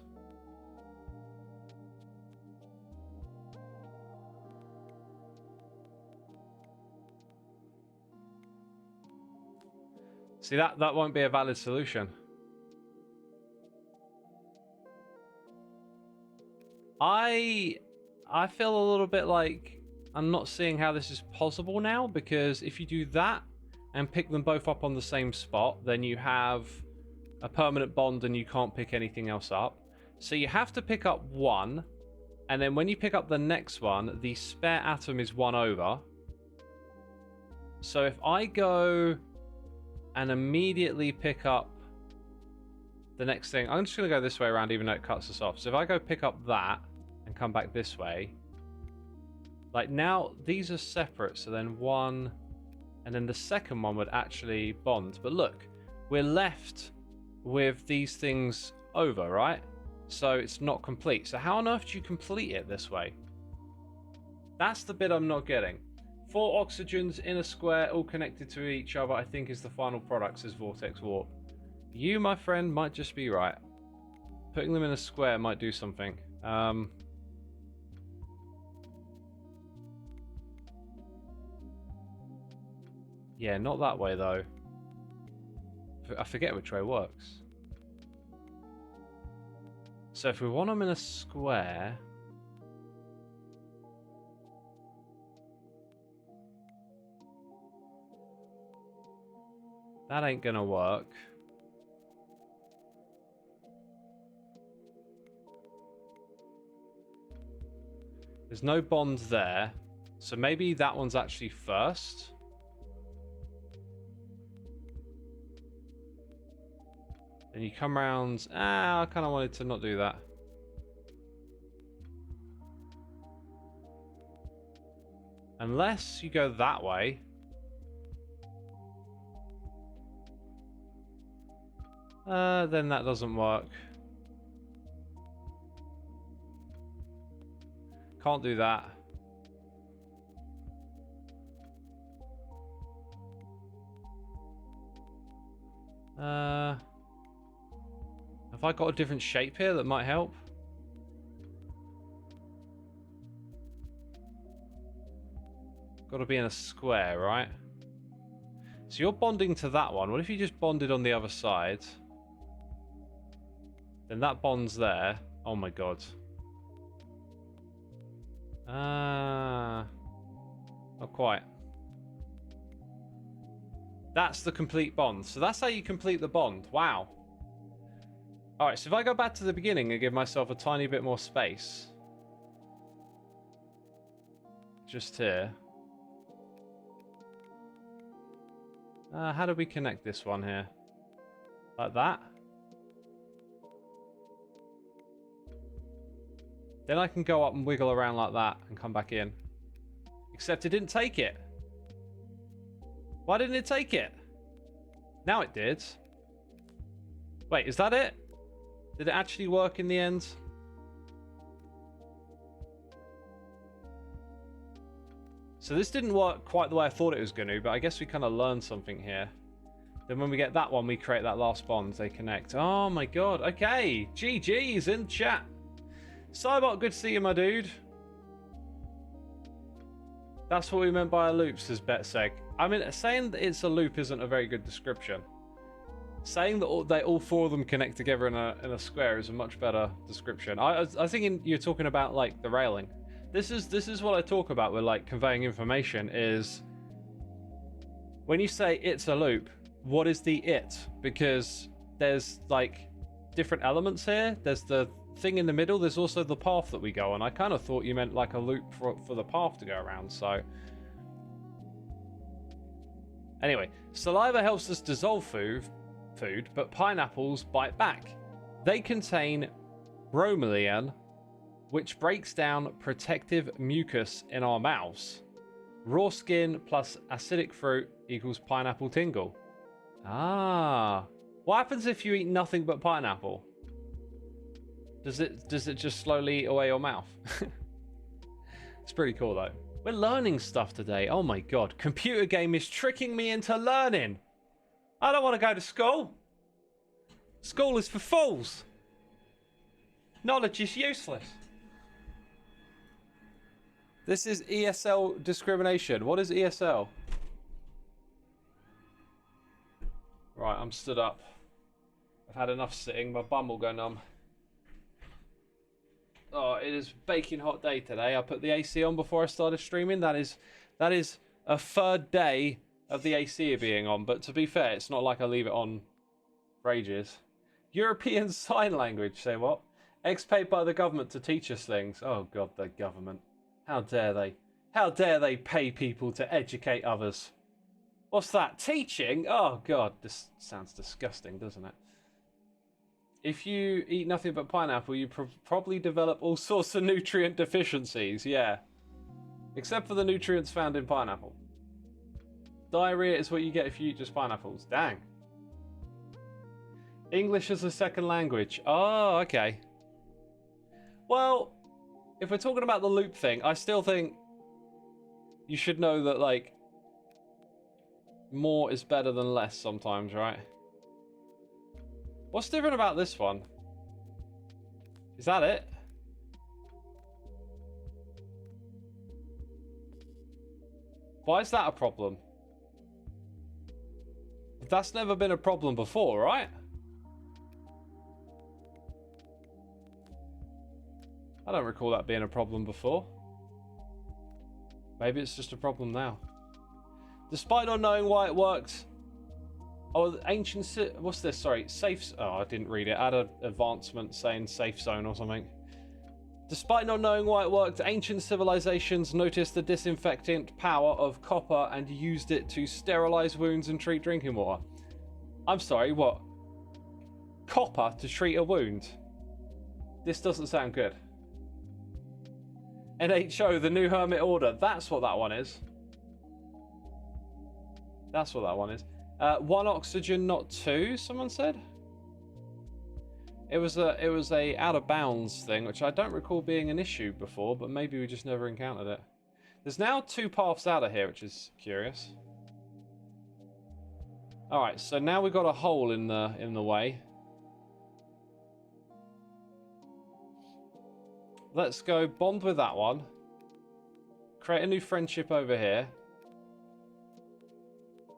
See, that won't be a valid solution. I feel a little bit like I'm not seeing how this is possible now, because if you do that and pick them both up on the same spot, then you have a permanent bond and you can't pick anything else up. So you have to pick up one, and then when you pick up the next one, the spare atom is 1 over. So if I go and immediately pick up the next thing, I'm just going to go this way around even though it cuts us off. So if I go pick up that and come back this way, like now these are separate, so then 1, and then the second one would actually bond. But look, we're left with these things over, right? So it's not complete. So how on earth do you complete it this way? That's the bit I'm not getting. 4 oxygens in a square, all connected to each other, I think is the final product, says Vortex Warp. You, my friend, might just be right. Putting them in a square might do something. Yeah, not that way, though. I forget which way works. So if we want them in a square... that ain't gonna work. There's no bond there. So maybe that one's actually first. Then you come around. I kind of wanted to not do that. Unless you go that way. Then that doesn't work. Can't do that. Have I got a different shape here that might help? Got to be in a square, right? So you're bonding to that one. What if you just bonded on the other side? Then that bond's there. Oh my god. Not quite. That's the complete bond. So that's how you complete the bond. Wow. Alright, so if I go back to the beginning and give myself a tiny bit more space. Just here. How do we connect this one here? Like that? Then I can go up and wiggle around like that and come back in. Except it didn't take it. Why didn't it take it? Now it did. Wait, is that it? Did it actually work in the end? So this didn't work quite the way I thought it was going to, but I guess we kind of learned something here. Then when we get that one, we create that last bond. They connect. Oh my god. Okay. GG's in chat. Cybot, good to see you, my dude. That's what we meant by a loop, says Betseg. I mean, saying that it's a loop isn't a very good description. Saying that all 4 of them connect together in a square is a much better description. I was thinking you're talking about like the railing. This is what I talk about with like conveying information is When you say it's a loop, what is the it? Because there's like different elements here. There's the thing in the middle. There's also the path that we go on. I kind of thought you meant like a loop for the path to go around. So anyway, saliva helps us dissolve food, but pineapples bite back. They contain bromelain, which breaks down protective mucus in our mouths. Raw skin plus acidic fruit equals pineapple tingle. Ah. What happens if you eat nothing but pineapple? Does it just slowly eat away your mouth? It's pretty cool though. We're learning stuff today. Oh my god. Computer game is tricking me into learning. I don't want to go to school. School is for fools. Knowledge is useless. This is ESL discrimination. What is ESL? Right, I'm stood up. I've had enough sitting. My bum will go numb. Oh, it is baking hot day today. I put the AC on before I started streaming. That is a third day of the AC being on. But to be fair, it's not like I leave it on for ages. European Sign Language. Say what? Paid by the government to teach us things. Oh god, the government. How dare they? How dare they pay people to educate others? What's that? Teaching? Oh god, this sounds disgusting, doesn't it? If you eat nothing but pineapple, you probably develop all sorts of nutrient deficiencies, yeah. Except for the nutrients found in pineapple. Diarrhea is what you get if you eat just pineapples. Dang. English as a second language. Oh, okay. Well, if we're talking about the loop thing, I still think you should know that, like, more is better than less sometimes, right? What's different about this one? Is that it? Why is that a problem? That's never been a problem before, right? I don't recall that being a problem before. Maybe it's just a problem now. Despite not knowing why it worked. Oh, ancient... What's this? Sorry. Safe... Oh, I didn't read it. I had an advancement saying safe zone or something. Despite not knowing why it worked, ancient civilizations noticed the disinfectant power of copper and used it to sterilize wounds and treat drinking water. I'm sorry, what? Copper to treat a wound? This doesn't sound good. NHO, the New Hermit Order. That's what that one is. That's what that one is. 1 oxygen, not 2, someone said? It was a out of bounds thing, which I don't recall being an issue before, but maybe we just never encountered it. There's now 2 paths out of here, which is curious. Alright, so now we've got a hole in the way. Let's go bond with that one. Create a new friendship over here.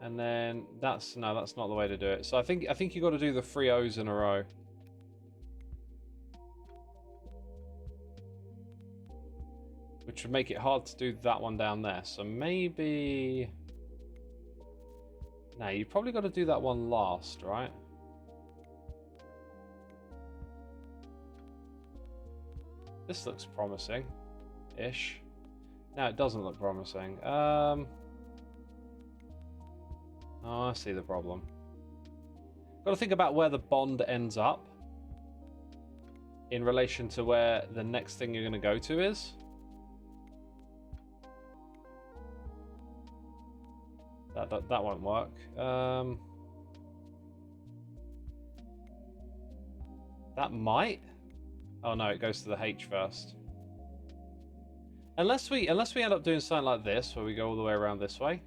And then that's not the way to do it. So I think you got to do the 3 O's in a row. Which would make it hard to do that one down there. So maybe... No, you probably got to do that one last, right? This looks promising-ish. No, it doesn't look promising. Oh, I see the problem. Got to think about where the bond ends up in relation to where the next thing you're going to go to is. That won't work. That might. Oh no, it goes to the H first. Unless we end up doing something like this, where we go all the way around this way.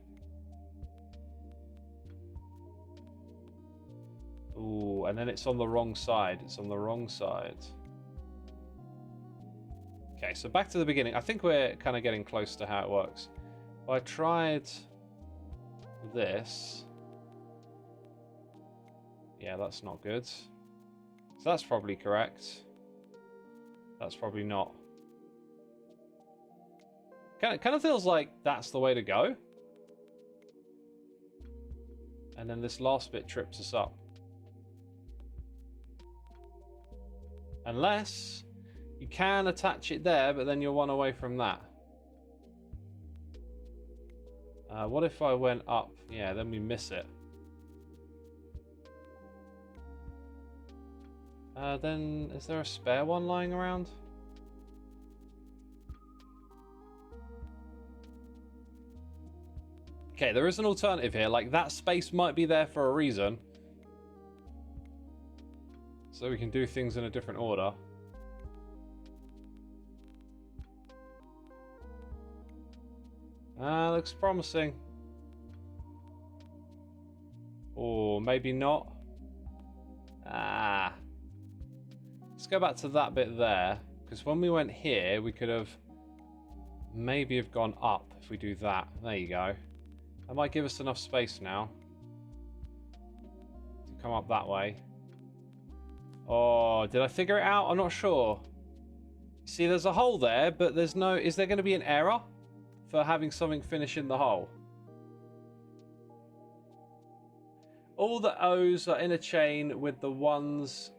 Ooh, and then it's on the wrong side. It's on the wrong side. Okay, so back to the beginning. I think we're kind of getting close to how it works. Well, I tried this. Yeah, that's not good. So that's probably correct. That's probably not. Kind of feels like that's the way to go. And then this last bit trips us up. Unless you can attach it there, but then you're one away from that. What if I went up? Yeah, then we miss it. Then is there a spare one lying around? Okay, there is an alternative here. Like, that space might be there for a reason. So we can do things in a different order. Looks promising. Or maybe not. Let's go back to that bit there. Because when we went here, we could have maybe have gone up if we do that. There you go. That might give us enough space now to come up that way. Oh, did I figure it out? I'm not sure. See, there's a hole there, but there's no... Is there going to be an error for having something finish in the hole? All the O's are in a chain with the ones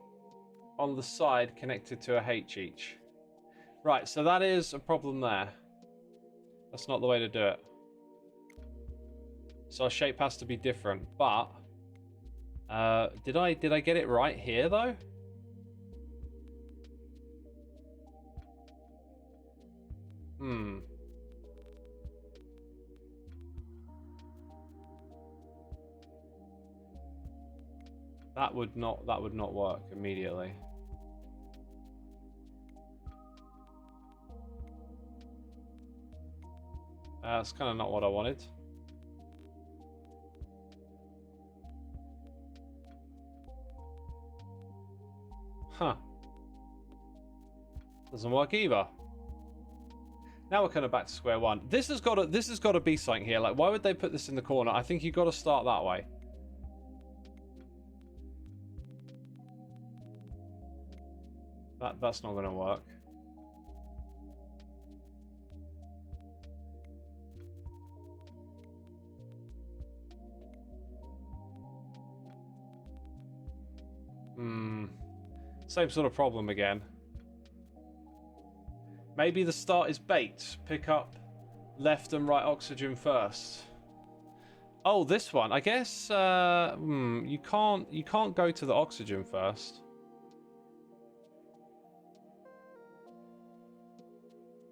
on the side connected to a H each. Right, so that is a problem there. That's not the way to do it. So our shape has to be different, but did I get it right here though? That would not work immediately. That's kind of not what I wanted. Huh. Doesn't work either. Now we're kind of back to square one. This has got to be something here. Like, why would they put this in the corner? I think you've got to start that way. That's not going to work. Same sort of problem again. Maybe the start is bait. Pick up left and right oxygen first. Oh, this one. I guess you can't go to the oxygen first.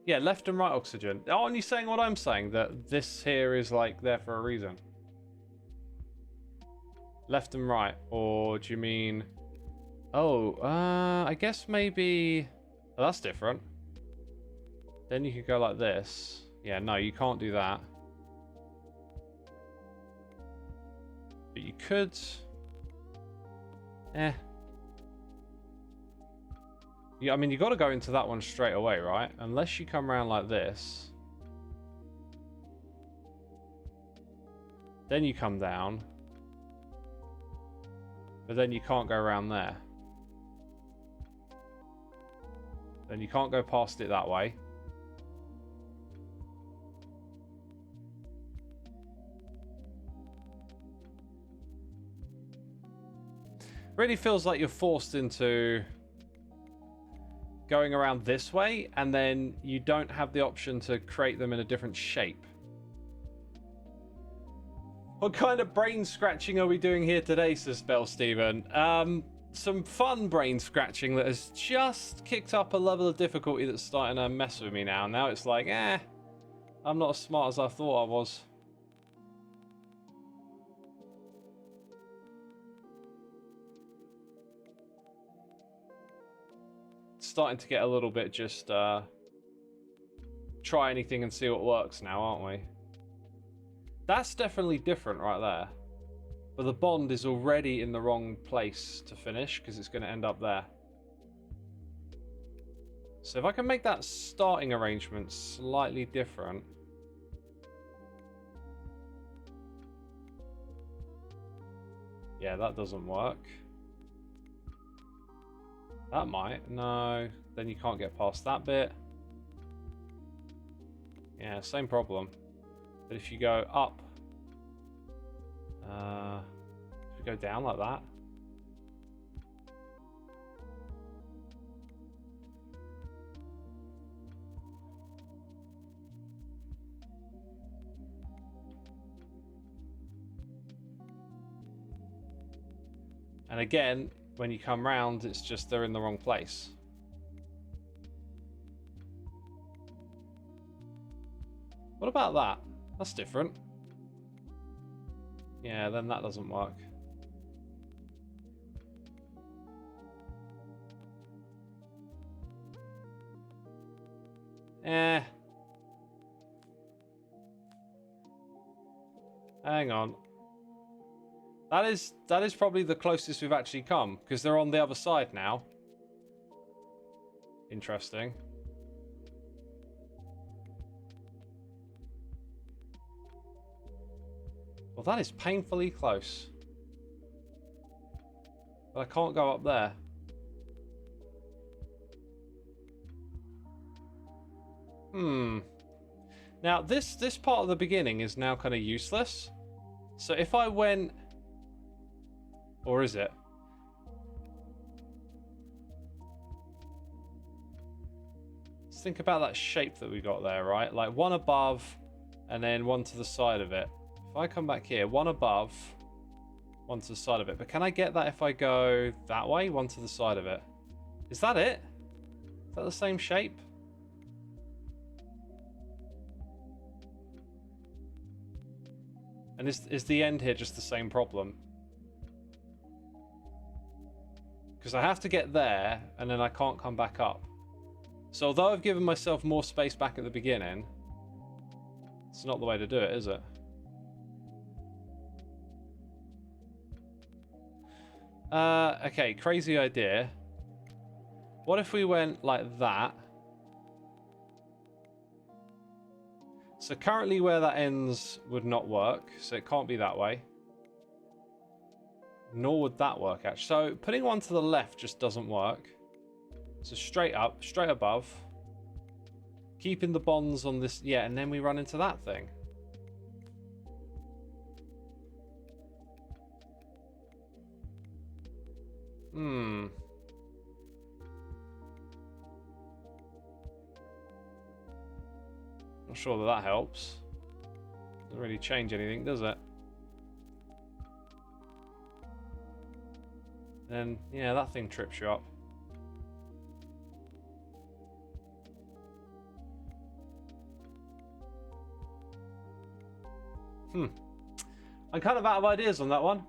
Yeah, left and right oxygen. Oh, and you're saying what I'm saying, that this here is like there for a reason. Left and right, or do you mean? Oh, I guess maybe... Oh, that's different. Then you could go like this. Yeah, no, you can't do that. But you could... Yeah, I mean, you got to go into that one straight away, right? Unless you come around like this. Then you come down. But then you can't go around there. Then you can't go past it that way. Really feels like you're forced into going around this way, and then you don't have the option to create them in a different shape. What kind of brain scratching are we doing here today, says Bell Steven? Some fun brain scratching that has just kicked up a level of difficulty that's starting to mess with me now. Now it's like, I'm not as smart as I thought I was. Starting to get a little bit just try anything and see what works now, aren't we? That's definitely different right there. But the bond is already in the wrong place to finish because it's going to end up there. So if I can make that starting arrangement slightly different. Yeah, that doesn't work. That might. No. Then you can't get past that bit. Yeah, same problem. But if you go up... Should we go down like that? And again, when you come round, it's just they're in the wrong place. What about that? That's different. Yeah, then that doesn't work. Hang on. That is probably the closest we've actually come, because they're on the other side now. Interesting. Well, that is painfully close. But I can't go up there. Now, this part of the beginning is now kind of useless. So if I went... Or is it? Let's think about that shape that we got there, right? Like one above and then one to the side of it. If I come back here, one above, one to the side of it. But can I get that if I go that way? One to the side of it. Is that it? Is that the same shape? And is the end here just the same problem? Because I have to get there, and then I can't come back up. So although I've given myself more space back at the beginning, it's not the way to do it, is it? Okay, crazy idea. What if we went like that? So currently where that ends would not work, so it can't be that way. Nor would that work, actually. So putting one to the left just doesn't work. So straight up, straight above. Keeping the bonds on this, yeah, and then we run into that thing. Not sure that helps. Doesn't really change anything, does it? And yeah, that thing trips you up. I'm kind of out of ideas on that one.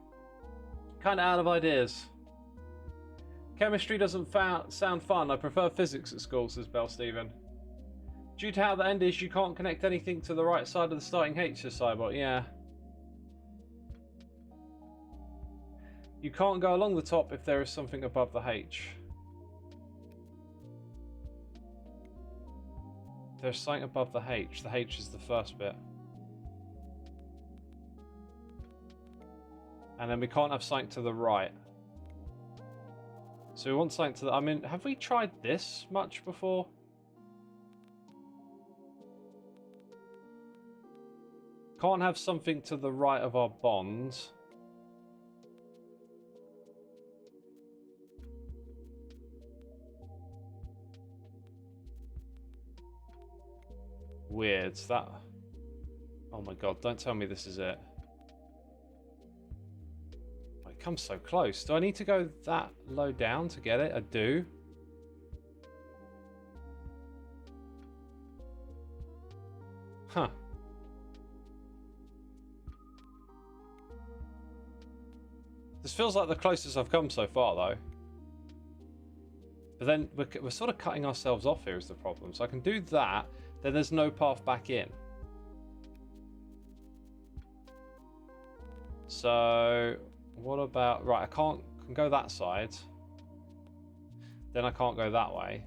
Kind of out of ideas. Chemistry doesn't sound fun. I prefer physics at school, says Bell Stephen. Due to how the end is, you can't connect anything to the right side of the starting H, says Cybot. Yeah. You can't go along the top if there is something above the H. There's something above the H. The H is the first bit. And then we can't have something to the right. So we want something to the... I mean, have we tried this much before? Can't have something to the right of our bond. Weird. That... Oh my god, don't tell me this is it. It comes so close. Do I need to go that low down to get it? I do. Huh. This feels like the closest I've come so far, though. But then we're sort of cutting ourselves off here is the problem. So I can do that, then there's no path back in. So what about... Right, I can go that side. Then I can't go that way.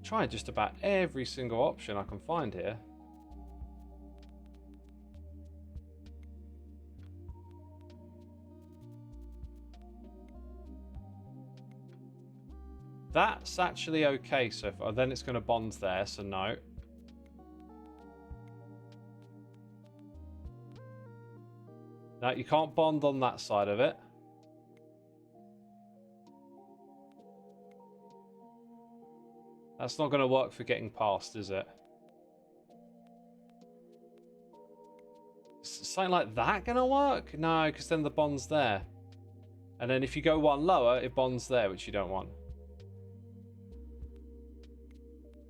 Try just about every single option I can find here. That's actually okay so far. Then it's going to bond there, so no. No, you can't bond on that side of it. That's not going to work for getting past, is it? Is something like that going to work? No, because then the bond's there. And then if you go one lower, it bonds there, which you don't want.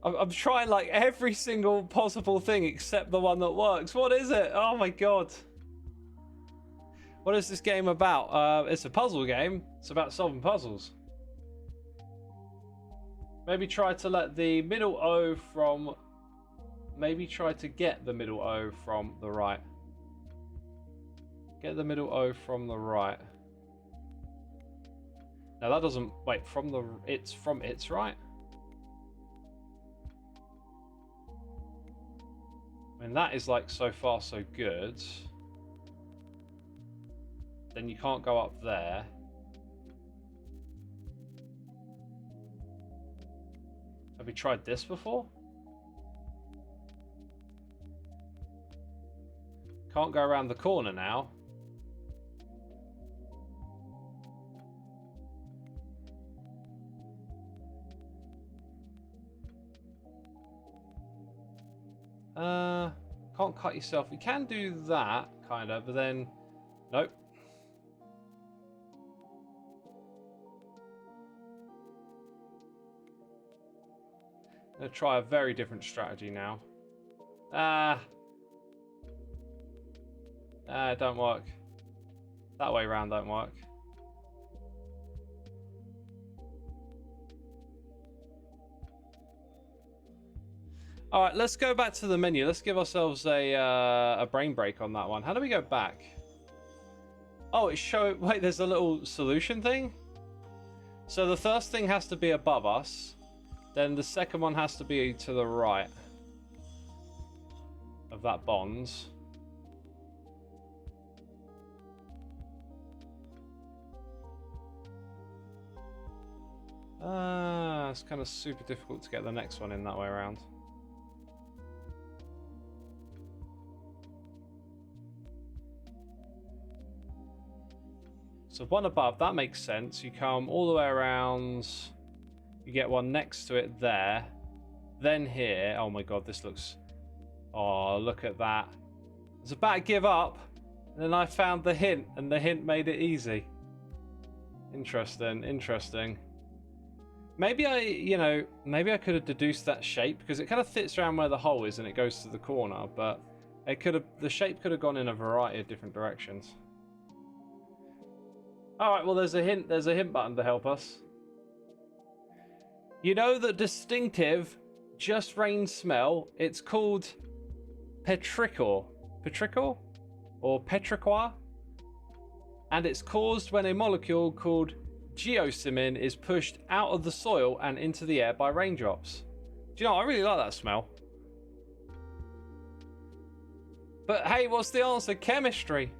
I'm trying like every single possible thing except the one that works. What is it? Oh my god. What is this game about? It's a puzzle game. It's about solving puzzles. Maybe try to let the middle O from... Maybe try to get the middle O from the right. Get the middle O from the right. No, that doesn't... Wait, from the... It's from its right? I mean, that is like so far so good. Then you can't go up there. Have we tried this before? Can't go around the corner now. Can't cut yourself. You can do that, kind of, but then... Nope. I'm going to try a very different strategy now. It don't work. That way around don't work. All right, let's go back to the menu. Let's give ourselves a brain break on that one. How do we go back? Oh, it show. Wait, there's a little solution thing. So the first thing has to be above us. Then the second one has to be to the right of that bond. It's kind of super difficult to get the next one in that way around. So one above, that makes sense. You come all the way around. You get one next to it there. Then here. Oh my god, this looks... Oh, look at that. I was about to give up. And then I found the hint. And the hint made it easy. Interesting, interesting. Maybe maybe I could have deduced that shape. Because it kind of fits around where the hole is and it goes to the corner. But it could have... The shape could have gone in a variety of different directions. Alright, well there's a hint button to help us. You know the distinctive just rain smell? It's called petrichor. Petrichor? Or petrichor? And it's caused when a molecule called geosmin is pushed out of the soil and into the air by raindrops. Do you know, I really like that smell. But hey, what's the answer? Chemistry.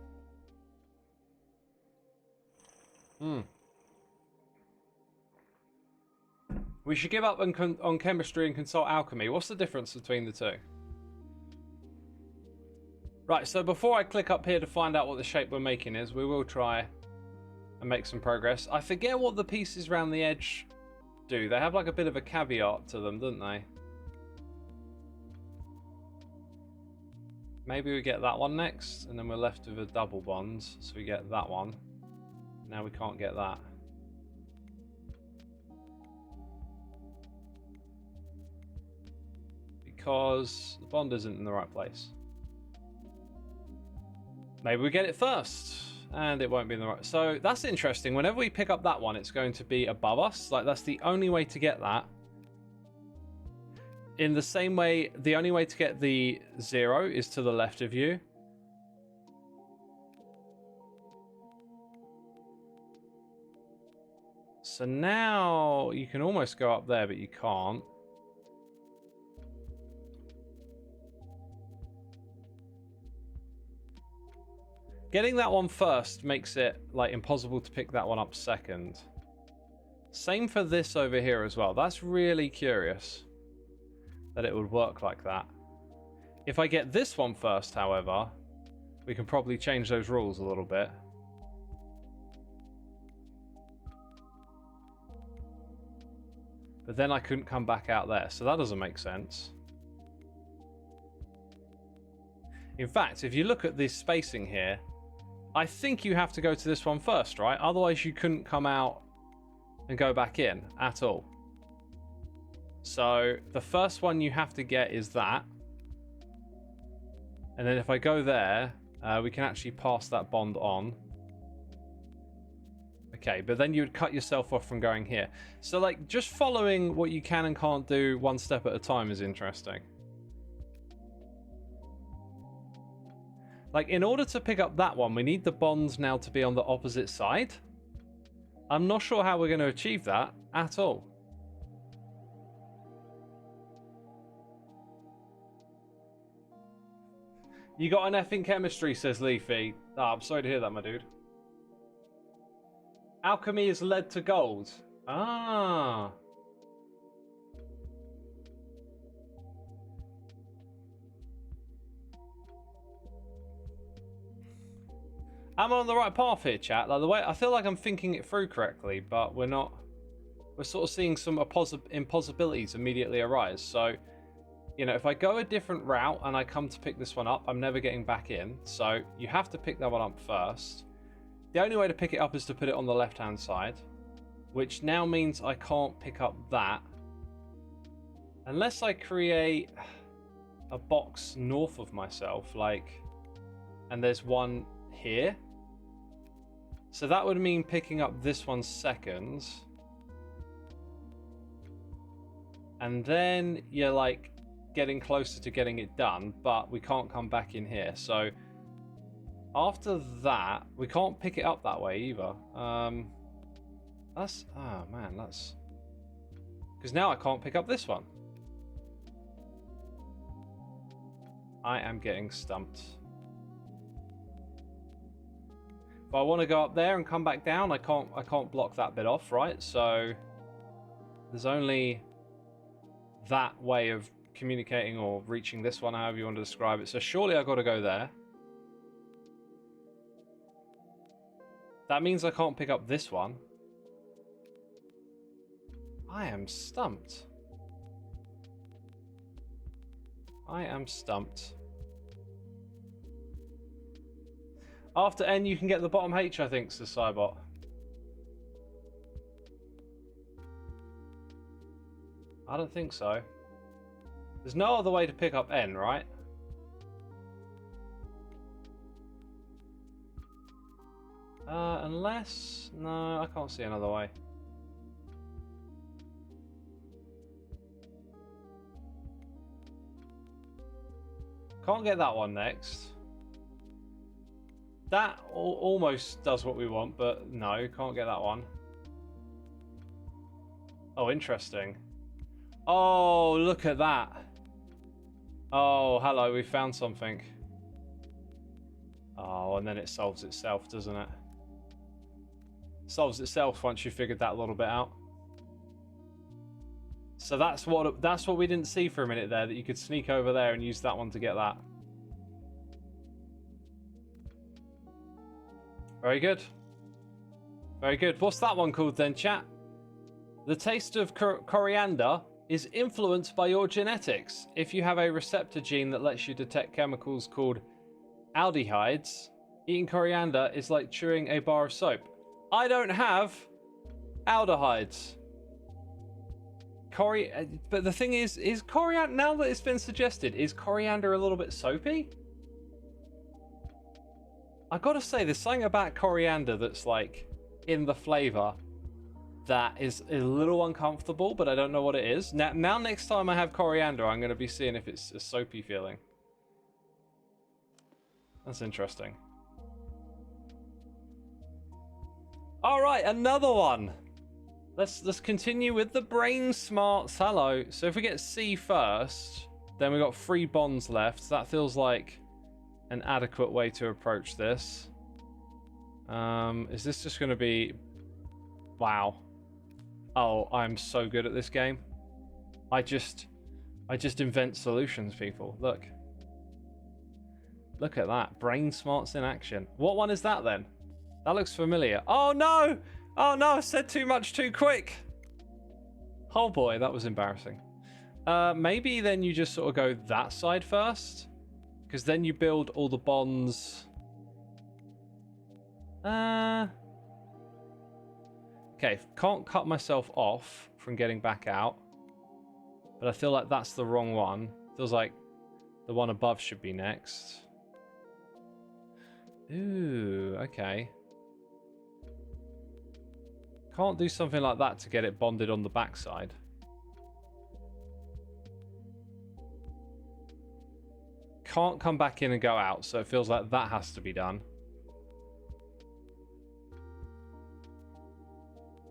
We should give up on chemistry and consult alchemy. What's the difference between the two? Right, so before I click up here to find out what the shape we're making is, we will try and make some progress. I forget what the pieces around the edge do. They have like a bit of a caveat to them, don't they? Maybe we get that one next, and then we're left with a double bond, so we get that one. Now we can't get that. Because the bond isn't in the right place. Maybe we get it first, and it won't be in the right... So that's interesting. Whenever we pick up that one, it's going to be above us. Like, that's the only way to get that. In the same way, the only way to get the 0 is to the left of you. So now you can almost go up there, but you can't. Getting that one first makes it like impossible to pick that one up second. Same for this over here as well. That's really curious that it would work like that. If I get this one first, however, we can probably change those rules a little bit. But then I couldn't come back out there, so that doesn't make sense. In fact, if you look at this spacing here, I think you have to go to this one first, right? Otherwise you couldn't come out and go back in at all. So the first one you have to get is that. And then if I go there, we can actually pass that bond on. Okay, but then you would cut yourself off from going here. So like just following what you can and can't do one step at a time is interesting. Like, in order to pick up that one, we need the bonds now to be on the opposite side. I'm not sure how we're going to achieve that at all. You got an F in chemistry, says Leafy. Oh, I'm sorry to hear that, my dude. Alchemy is led to gold. Ah. I'm on the right path here, chat. Like the way I feel like I'm thinking it through correctly, but we're not. We're sort of seeing some impossibilities immediately arise. So, you know, if I go a different route and I come to pick this one up, I'm never getting back in. So you have to pick that one up first. The only way to pick it up is to put it on the left-hand side, which now means I can't pick up that unless I create a box north of myself, like, and there's one here. So that would mean picking up this one second. And then you're like getting closer to getting it done, but we can't come back in here. So after that, we can't pick it up that way either. That's, oh man, that's, because now I can't pick up this one. I am getting stumped. If I want to go up there and come back down, I can't block that bit off, right? So there's only that way of communicating or reaching this one, however you want to describe it. So surely I've got to go there. That means I can't pick up this one. I am stumped. I am stumped. After N, you can get the bottom H, I think, says Cybot. I don't think so. There's no other way to pick up N, right? Unless... No, I can't see another way. Can't get that one next. That almost does what we want, but no, can't get that one. Oh, interesting. Oh, look at that. Oh, hello, we found something. Oh, and then it solves itself, doesn't it? Solves itself once you figured that little bit out. So that's what we didn't see for a minute there, that you could sneak over there and use that one to get that. Very good. Very good. What's that one called then, chat? The taste of coriander is influenced by your genetics. If you have a receptor gene that lets you detect chemicals called aldehydes, eating coriander is like chewing a bar of soap. I don't have aldehydes. But the thing is coriander, now that it's been suggested, is coriander a little bit soapy? I gotta say, there's something about coriander that's like in the flavor that is a little uncomfortable, but I don't know what it is. Now next time I have coriander, I'm gonna be seeing if it's a soapy feeling. That's interesting. All right, another one. Let's continue with the brain smarts. Hello. So if we get C first, then we got 3 bonds left. That feels like an adequate way to approach this. Is this just going to be... Wow. Oh, I'm so good at this game. I just invent solutions, people. Look. Look at that. Brain smarts in action. What one is that then? That looks familiar. Oh no! Oh no, I said too much too quick. Oh boy, that was embarrassing. Maybe then you just sort of go that side first. Because then you build all the bonds. Okay, can't cut myself off from getting back out. But I feel like that's the wrong one. Feels like the one above should be next. Ooh, okay. Can't do something like that to get it bonded on the backside. Can't come back in and go out, so it feels like that has to be done.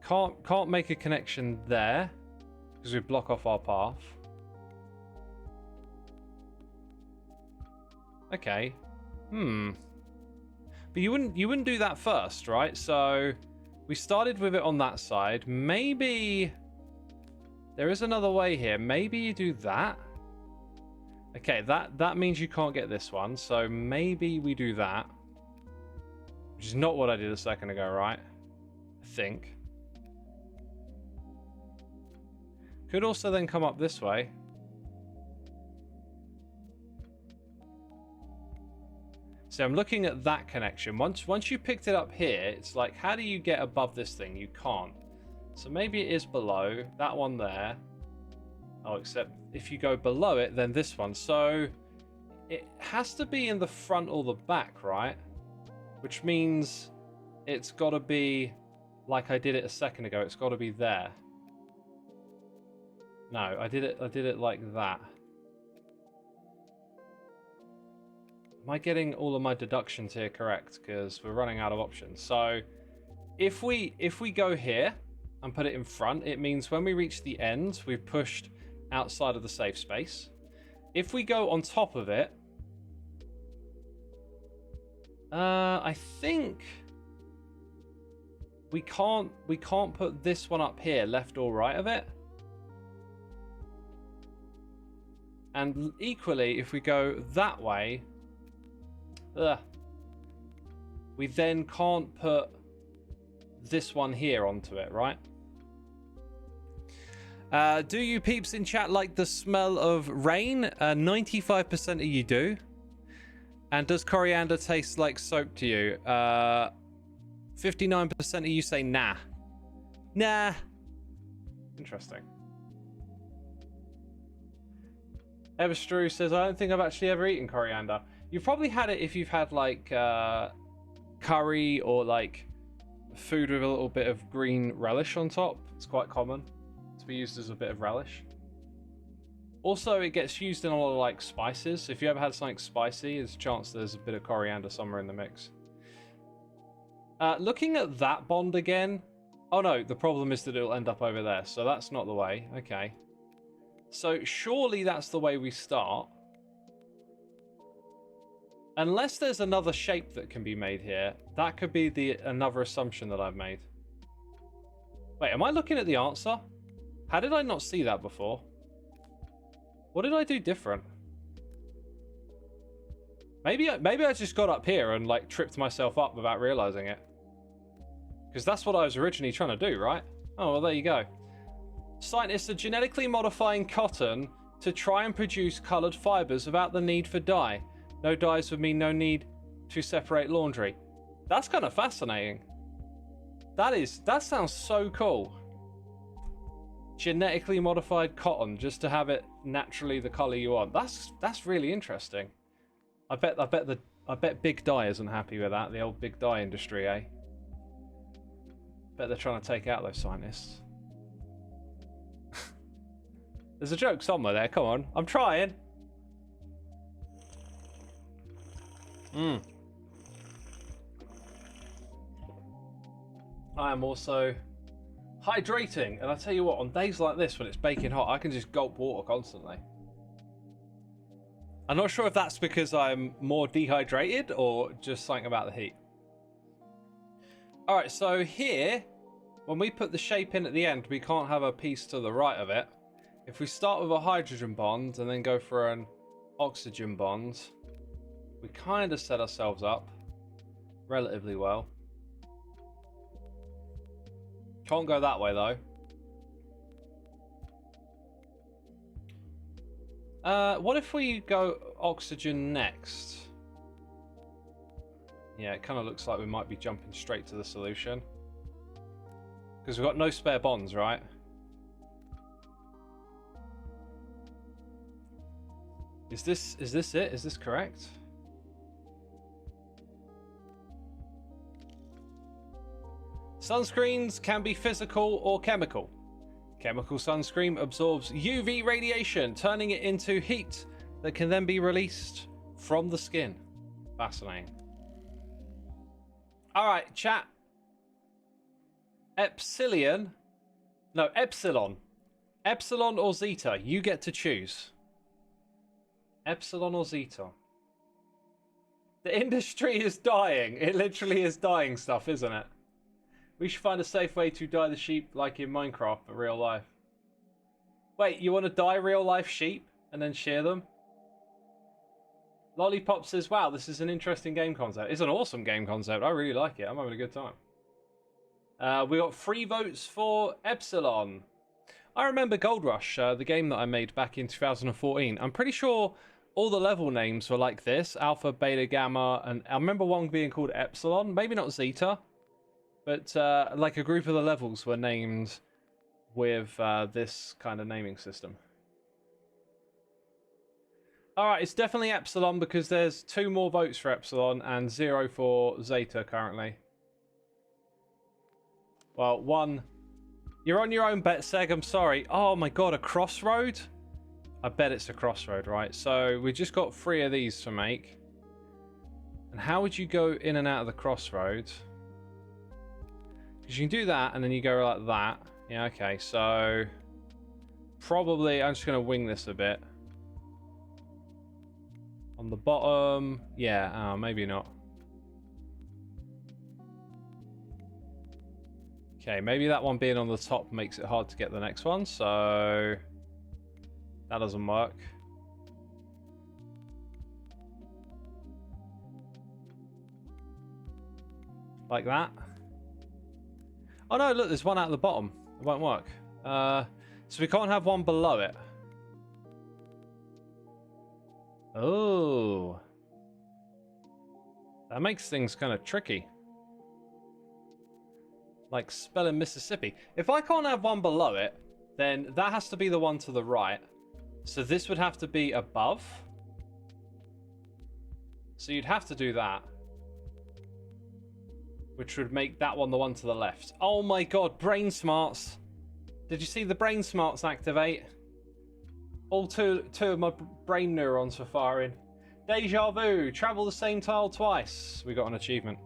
Can't make a connection there because we block off our path. Okay. But you wouldn't do that first, right? So we started with it on that side. Maybe there is another way here. Maybe you do that. Okay, that means you can't get this one. So maybe we do that. Which is not what I did a second ago, right? I think. Could also then come up this way. So I'm looking at that connection. Once you picked it up here, it's like, how do you get above this thing? You can't. So maybe it is below that one there. Oh, except if you go below it, then this one. So it has to be in the front or the back, right? Which means it's got to be like I did it a second ago. It's got to be there. No, I did it like that. Am I getting all of my deductions here correct? Because we're running out of options. So if we go here and put it in front, it means when we reach the end, we've pushed outside of the safe space. If we go on top of it, I think we can't put this one up here, left or right of it. And equally, if we go that way, we then can't put this one here onto it, right? Do you peeps in chat like the smell of rain? 95% of you do. And does coriander taste like soap to you? 59% of you say nah. Nah. Interesting. Everstrew says, I don't think I've actually ever eaten coriander. You've probably had it if you've had like curry or like food with a little bit of green relish on top. It's quite common to be used as a bit of relish. Also, it gets used in a lot of like spices. So if you ever had something spicy, there's a chance there's a bit of coriander somewhere in the mix. Looking at that bond again. Oh no, the problem is that it'll end up over there. So that's not the way. Okay. So surely that's the way we start. Unless there's another shape that can be made here. That could be another assumption that I've made. Wait, am I looking at the answer? How did I not see that before? What did I do different? Maybe I just got up here and like tripped myself up without realizing it. Because that's what I was originally trying to do, right? Oh, well, there you go. Scientists are genetically modifying cotton to try and produce colored fibers without the need for dye. No dyes would mean no need to separate laundry. That's kind of fascinating. That sounds so cool. Genetically modified cotton just to have it naturally the color you want. That's really interesting. I bet Big Dye isn't happy with that. The old Big Dye industry, eh? Bet they're trying to take out those scientists. There's a joke somewhere there. Come on, I'm trying. I am also hydrating, and I tell you what, on days like this when it's baking hot, I can just gulp water constantly. I'm not sure if that's because I'm more dehydrated or just something about the heat. All right, so here, when we put the shape in at the end, we can't have a piece to the right of it. If we start with a hydrogen bond and then go for an oxygen bond, We kind of set ourselves up relatively well. Can't go that way though. What if we go oxygen next? Yeah, it kind of looks like we might be jumping straight to the solution. Because we've got no spare bonds, right? Is this it? Is this correct? Sunscreens can be physical or chemical. Chemical sunscreen absorbs UV radiation, turning it into heat that can then be released from the skin. Fascinating. All right, chat. Epsilon. No, Epsilon. Epsilon or Zeta. You get to choose. Epsilon or Zeta. The industry is dying. It literally is dying stuff, isn't it? We should find a safe way to dye the sheep like in Minecraft, but real life. Wait, you want to dye real life sheep and then share them? Lollipop says, wow, this is an interesting game concept. It's an awesome game concept. I really like it. I'm having a good time. We got 3 votes for Epsilon. I remember Gold Rush, the game that I made back in 2014. I'm pretty sure all the level names were like this. Alpha, Beta, Gamma, and I remember one being called Epsilon. Maybe not Zeta. But like a group of the levels were named with this kind of naming system. Alright, it's definitely Epsilon because there's 2 more votes for Epsilon and 0 for Zeta currently. Well, 1. You're on your own bet, Seg, I'm sorry. Oh my god, a crossroad? I bet it's a crossroad, right? So we just got 3 of these to make. And how would you go in and out of the crossroad? Because you can do that and then you go like that. Yeah, okay, so probably I'm just going to wing this a bit. On the bottom, yeah, maybe not. Okay, maybe that one being on the top makes it hard to get the next one, so that doesn't work. Like that. Oh no, look, there's one at the bottom. It won't work. So we can't have one below it. Oh. That makes things kind of tricky. Like spelling Mississippi. If I can't have one below it, then that has to be the one to the right. So this would have to be above. So you'd have to do that. Which would make that one the one to the left. Oh my god, brain smarts. Did you see the brain smarts activate? All two of my brain neurons were firing. Deja vu, travel the same tile twice. We got an achievement.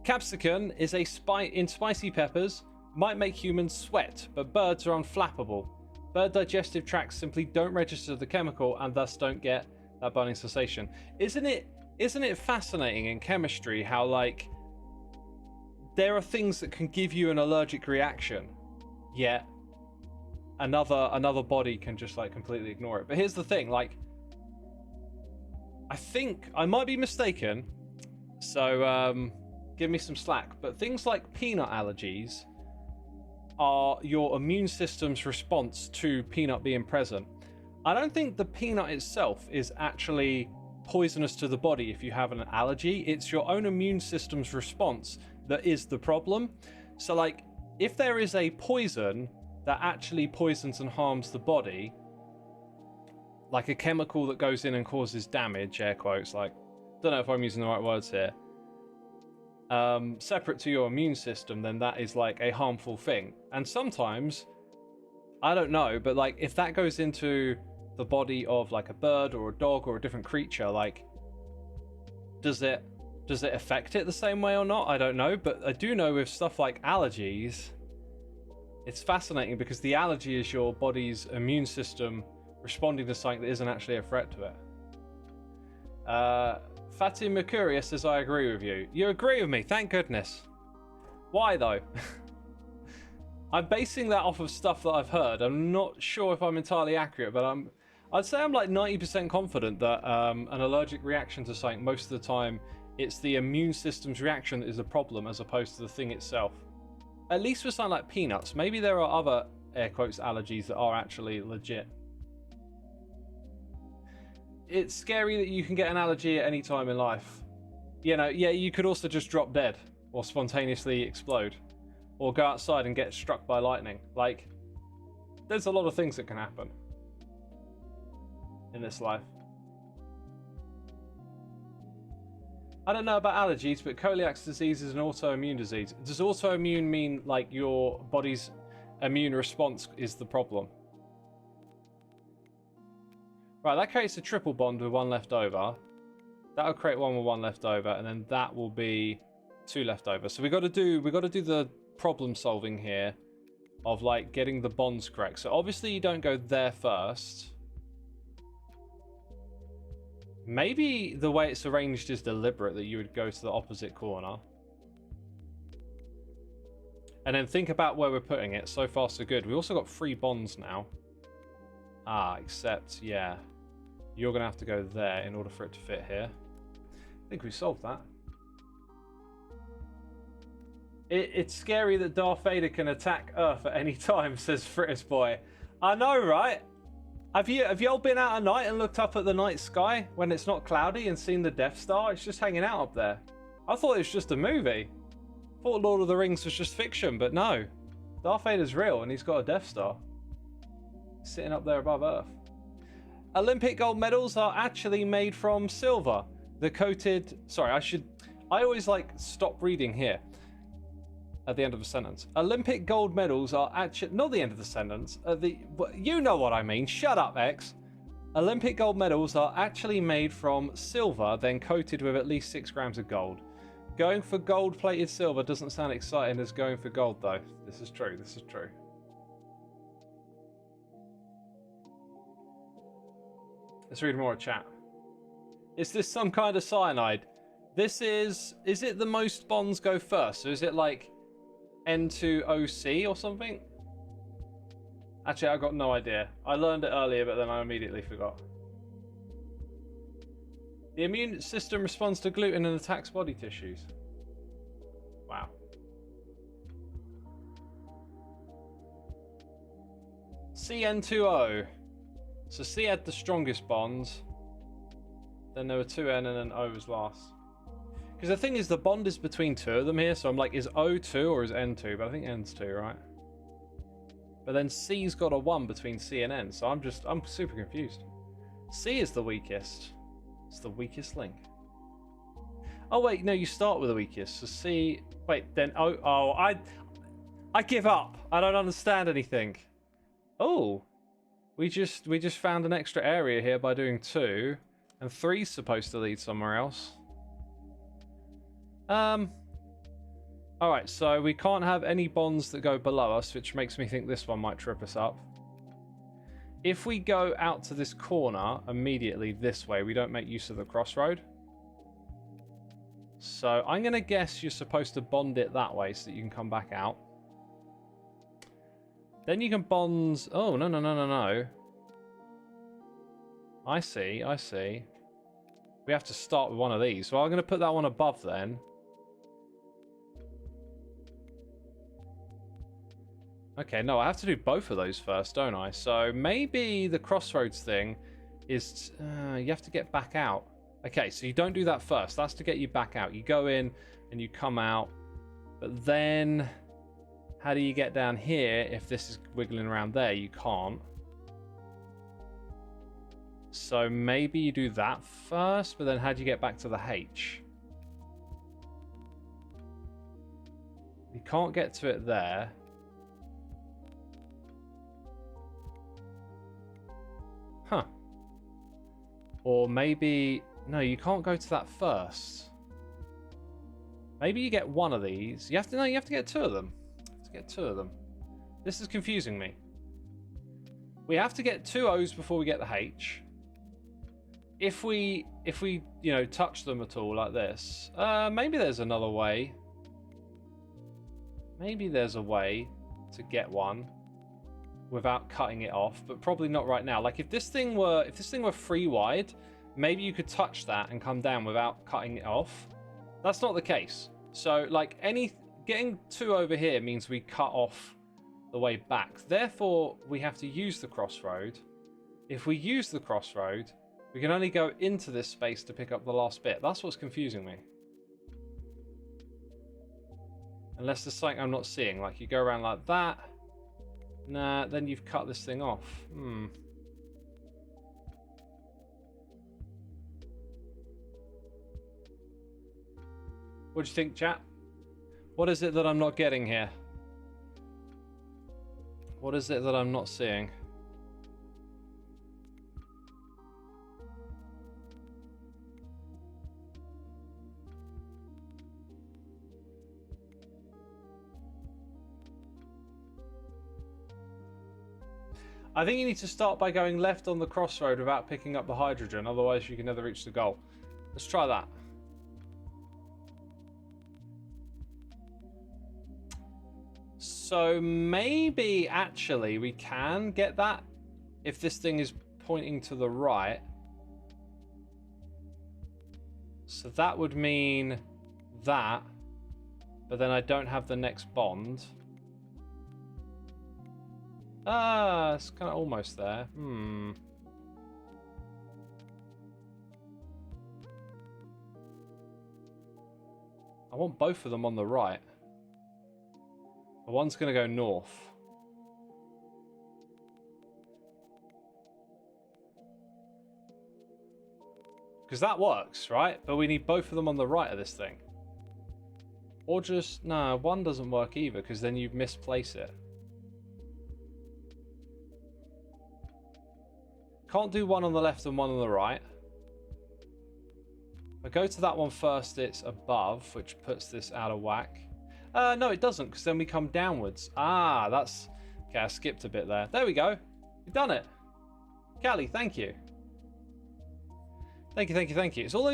Capsicum is a in spicy peppers, might make humans sweat, but birds are unflappable. Bird digestive tracts simply don't register the chemical and thus don't get that burning sensation. Isn't it fascinating in chemistry how, like, there are things that can give you an allergic reaction, yet another body can just like completely ignore it. But here's the thing, like, I think I might be mistaken, so give me some slack, but things like peanut allergies are your immune system's response to peanut being present. I don't think the peanut itself is actually poisonous to the body if you have an allergy. It's your own immune system's response that is the problem. So like, if there is a poison that actually poisons and harms the body, like a chemical that goes in and causes damage, air quotes, like, don't know if I'm using the right words here, separate to your immune system, then that is like a harmful thing. And sometimes, I don't know, but like if that goes into the body of like a bird or a dog or a different creature, like, does it affect it the same way or not? I don't know, but I do know with stuff like allergies, it's fascinating because the allergy is your body's immune system responding to something that isn't actually a threat to it. Fatih Mercuria says, I agree with you. You agree with me, thank goodness. Why though? I'm basing that off of stuff that I've heard. I'm not sure if I'm entirely accurate, but I'm I'd say I'm like 90% confident that an allergic reaction to something, most of the time, it's the immune system's reaction that is the problem as opposed to the thing itself. At least for something like peanuts. Maybe there are other, air quotes, allergies that are actually legit. It's scary that you can get an allergy at any time in life. You know, yeah, you could also just drop dead or spontaneously explode or go outside and get struck by lightning. Like, there's a lot of things that can happen in this life. I don't know about allergies, but celiac disease is an autoimmune disease. Does autoimmune mean like your body's immune response is the problem? Right, that creates a triple bond with one left over. That'll create one with one left over, and then that will be two left over. So we got to do the problem solving here of like getting the bonds correct. So obviously you don't go there first. Maybe the way it's arranged is deliberate, that you would go to the opposite corner. And then think about where we're putting it. So far, so good. We also got 3 bonds now. Ah, except, yeah. You're going to have to go there in order for it to fit here. I think we solved that. It's scary that Darth Vader can attack Earth at any time, says Fritters Boy. I know, right? Have you all been out at night and looked up at the night sky when it's not cloudy and seen the Death Star? It's just hanging out up there. I thought it was just a movie. I thought Lord of the Rings was just fiction, but no. Darth Vader's real and he's got a Death Star sitting up there above Earth. Olympic gold medals are actually made from silver. The coated... Sorry, I always like stop reading here at the end of a sentence. Olympic gold medals are actually... Not the end of the sentence. You know what I mean. Shut up, X. Olympic gold medals are actually made from silver, then coated with at least 6 grams of gold. Going for gold-plated silver doesn't sound exciting as going for gold, though. This is true. This is true. Let's read more chat. Is this some kind of cyanide? This is it the most bonds go first? So is it like N2OC or something? Actually, I got no idea. I learned it earlier, but then I immediately forgot. The immune system responds to gluten and attacks body tissues. Wow. CN2O. So C had the strongest bonds. Then there were 2N and then O was last. Because the thing is, the bond is between 2 of them here. So I'm like, is O 2 or is N 2? But I think N's 2, right? But then C's got a 1 between C and N. So I'm super confused. C is the weakest. It's the weakest link. Oh wait, no, you start with the weakest. So C, wait, then O. I give up. I don't understand anything. Oh, we just found an extra area here by doing 2, and 3's supposed to lead somewhere else. All right, so we can't have any bonds that go below us, which makes me think this one might trip us up. If we go out to this corner immediately this way, we don't make use of the crossroad. So I'm going to guess you're supposed to bond it that way so that you can come back out. Then you can bond... Oh, no. I see. We have to start with one of these. So I'm going to put that one above then. Okay, no, I have to do both of those first, don't I? So maybe the crossroads thing is... you have to get back out. Okay, so you don't do that first. That's to get you back out. You go in and you come out. But then... How do you get down here if this is wiggling around there? You can't. So maybe you do that first, but then how do you get back to the H? You can't get to it there. Huh. Or maybe... No, you can't go to that first. Maybe you get one of these. You have to get 2 of them. Get 2 of them. This is confusing me. We have to get 2 O's before we get the H. If we touch them at all like this, maybe there's another way. Maybe there's a way to get one. without cutting it off, but probably not right now. Like if this thing were free wide, maybe you could touch that and come down without cutting it off. That's not the case. So like getting 2 over here means we cut off the way back. Therefore, we have to use the crossroad. If we use the crossroad, we can only go into this space to pick up the last bit. That's what's confusing me. Unless there's something I'm not seeing. Like you go around like that. Nah, then you've cut this thing off. What do you think, chat? What is it that I'm not getting here? What is it that I'm not seeing? I think you need to start by going left on the crossroad without picking up the hydrogen, otherwise you can never reach the goal. Let's try that. So maybe actually we can get that if this thing is pointing to the right. So that would mean that, but then I don't have the next bond. It's kind of almost there. I want both of them on the right. The one's going to go north. Because that works, right? But we need both of them on the right of this thing. Or just... No, one doesn't work either, because then you misplace it. Can't do one on the left and one on the right. If I go to that one first, it's above, which puts this out of whack. No, it doesn't, because then we come downwards. Ah, that's... Okay, I skipped a bit there. There we go. We've done it. Callie, thank you. Thank you, thank you, thank you. It's all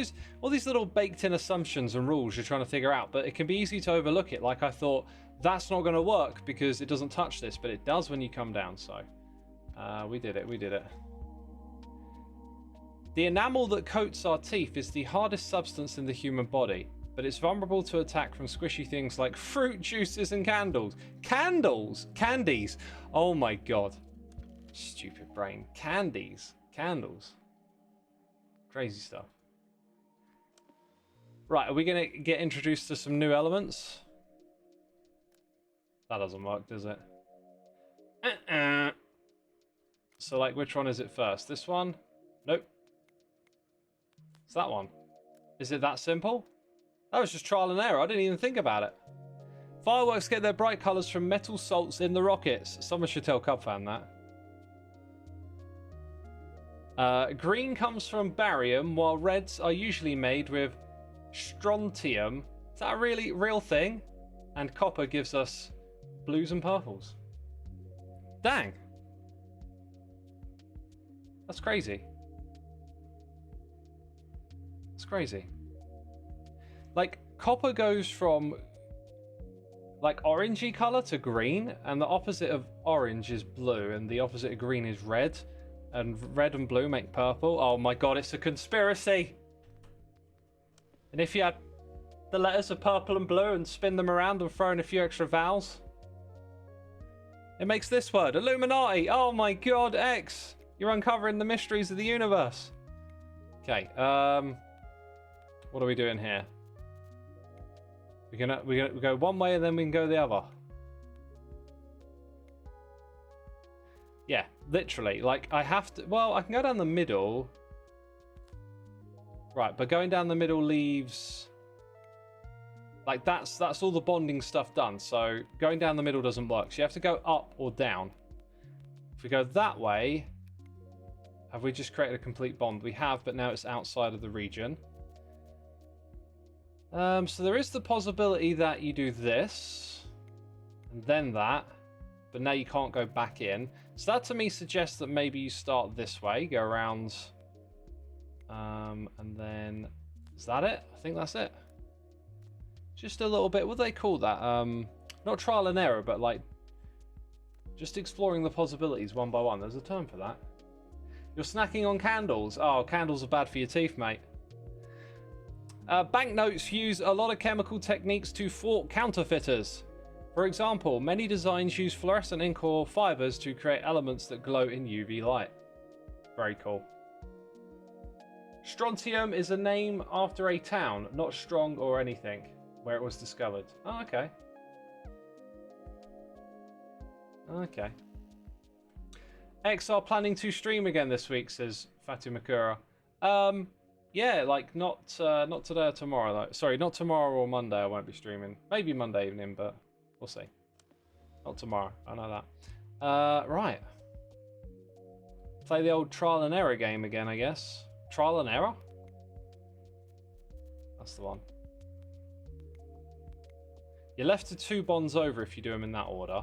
these little baked-in assumptions and rules you're trying to figure out, but it can be easy to overlook it. Like I thought, that's not going to work because it doesn't touch this, but it does when you come down, so... we did it, we did it. The enamel that coats our teeth is the hardest substance in the human body, but it's vulnerable to attack from squishy things like fruit juices and candles. Candles? Candies. Oh my god. Stupid brain. Candies. Candles. Crazy stuff. Right, are we going to get introduced to some new elements? That doesn't work, does it? So, like, which one is it first? This one? Nope. It's that one. Is it that simple? That was just trial and error. I didn't even think about it. Fireworks get their bright colours from metal salts in the rockets. Someone should tell Cubfan that. Green comes from barium, while reds are usually made with strontium. Is that a really real thing? And copper gives us blues and purples. Dang. That's crazy. That's crazy. Like, copper goes from, like, orangey colour to green, and the opposite of orange is blue, and the opposite of green is red, and red and blue make purple. Oh my god, it's a conspiracy! And if you had the letters of purple and blue and spin them around and throw in a few extra vowels, it makes this word, Illuminati! Oh my god, X! You're uncovering the mysteries of the universe! Okay, what are we doing here? We go one way and then we can go the other. Yeah, literally. Like, I have to... Well, I can go down the middle. Right, but going down the middle leaves... Like, that's all the bonding stuff done. So, going down the middle doesn't work. So, you have to go up or down. If we go that way... Have we just created a complete bond? We have, but now it's outside of the region. So there is the possibility that you do this, and then that, but now you can't go back in. So that to me suggests that maybe you start this way, go around, and then, is that it? I think that's it. Just a little bit, what do they call that? Not trial and error, but like, Just exploring the possibilities one by one. There's a term for that. You're snacking on candles. Oh, candles are bad for your teeth, mate. Banknotes use a lot of chemical techniques to thwart counterfeiters. For example, many designs use fluorescent ink or fibers to create elements that glow in UV light. Very cool. Strontium is a name after a town, not strong or anything, where it was discovered. Oh, okay. Okay. X are planning to stream again this week, says Fatumakura. Yeah, like not today or tomorrow though. Sorry, not tomorrow or Monday. I won't be streaming. Maybe Monday evening, but we'll see. Not tomorrow. I know that. Right. Play the old trial and error game again, I guess. Trial and error? That's the one. You're left to 2 bonds over if you do them in that order.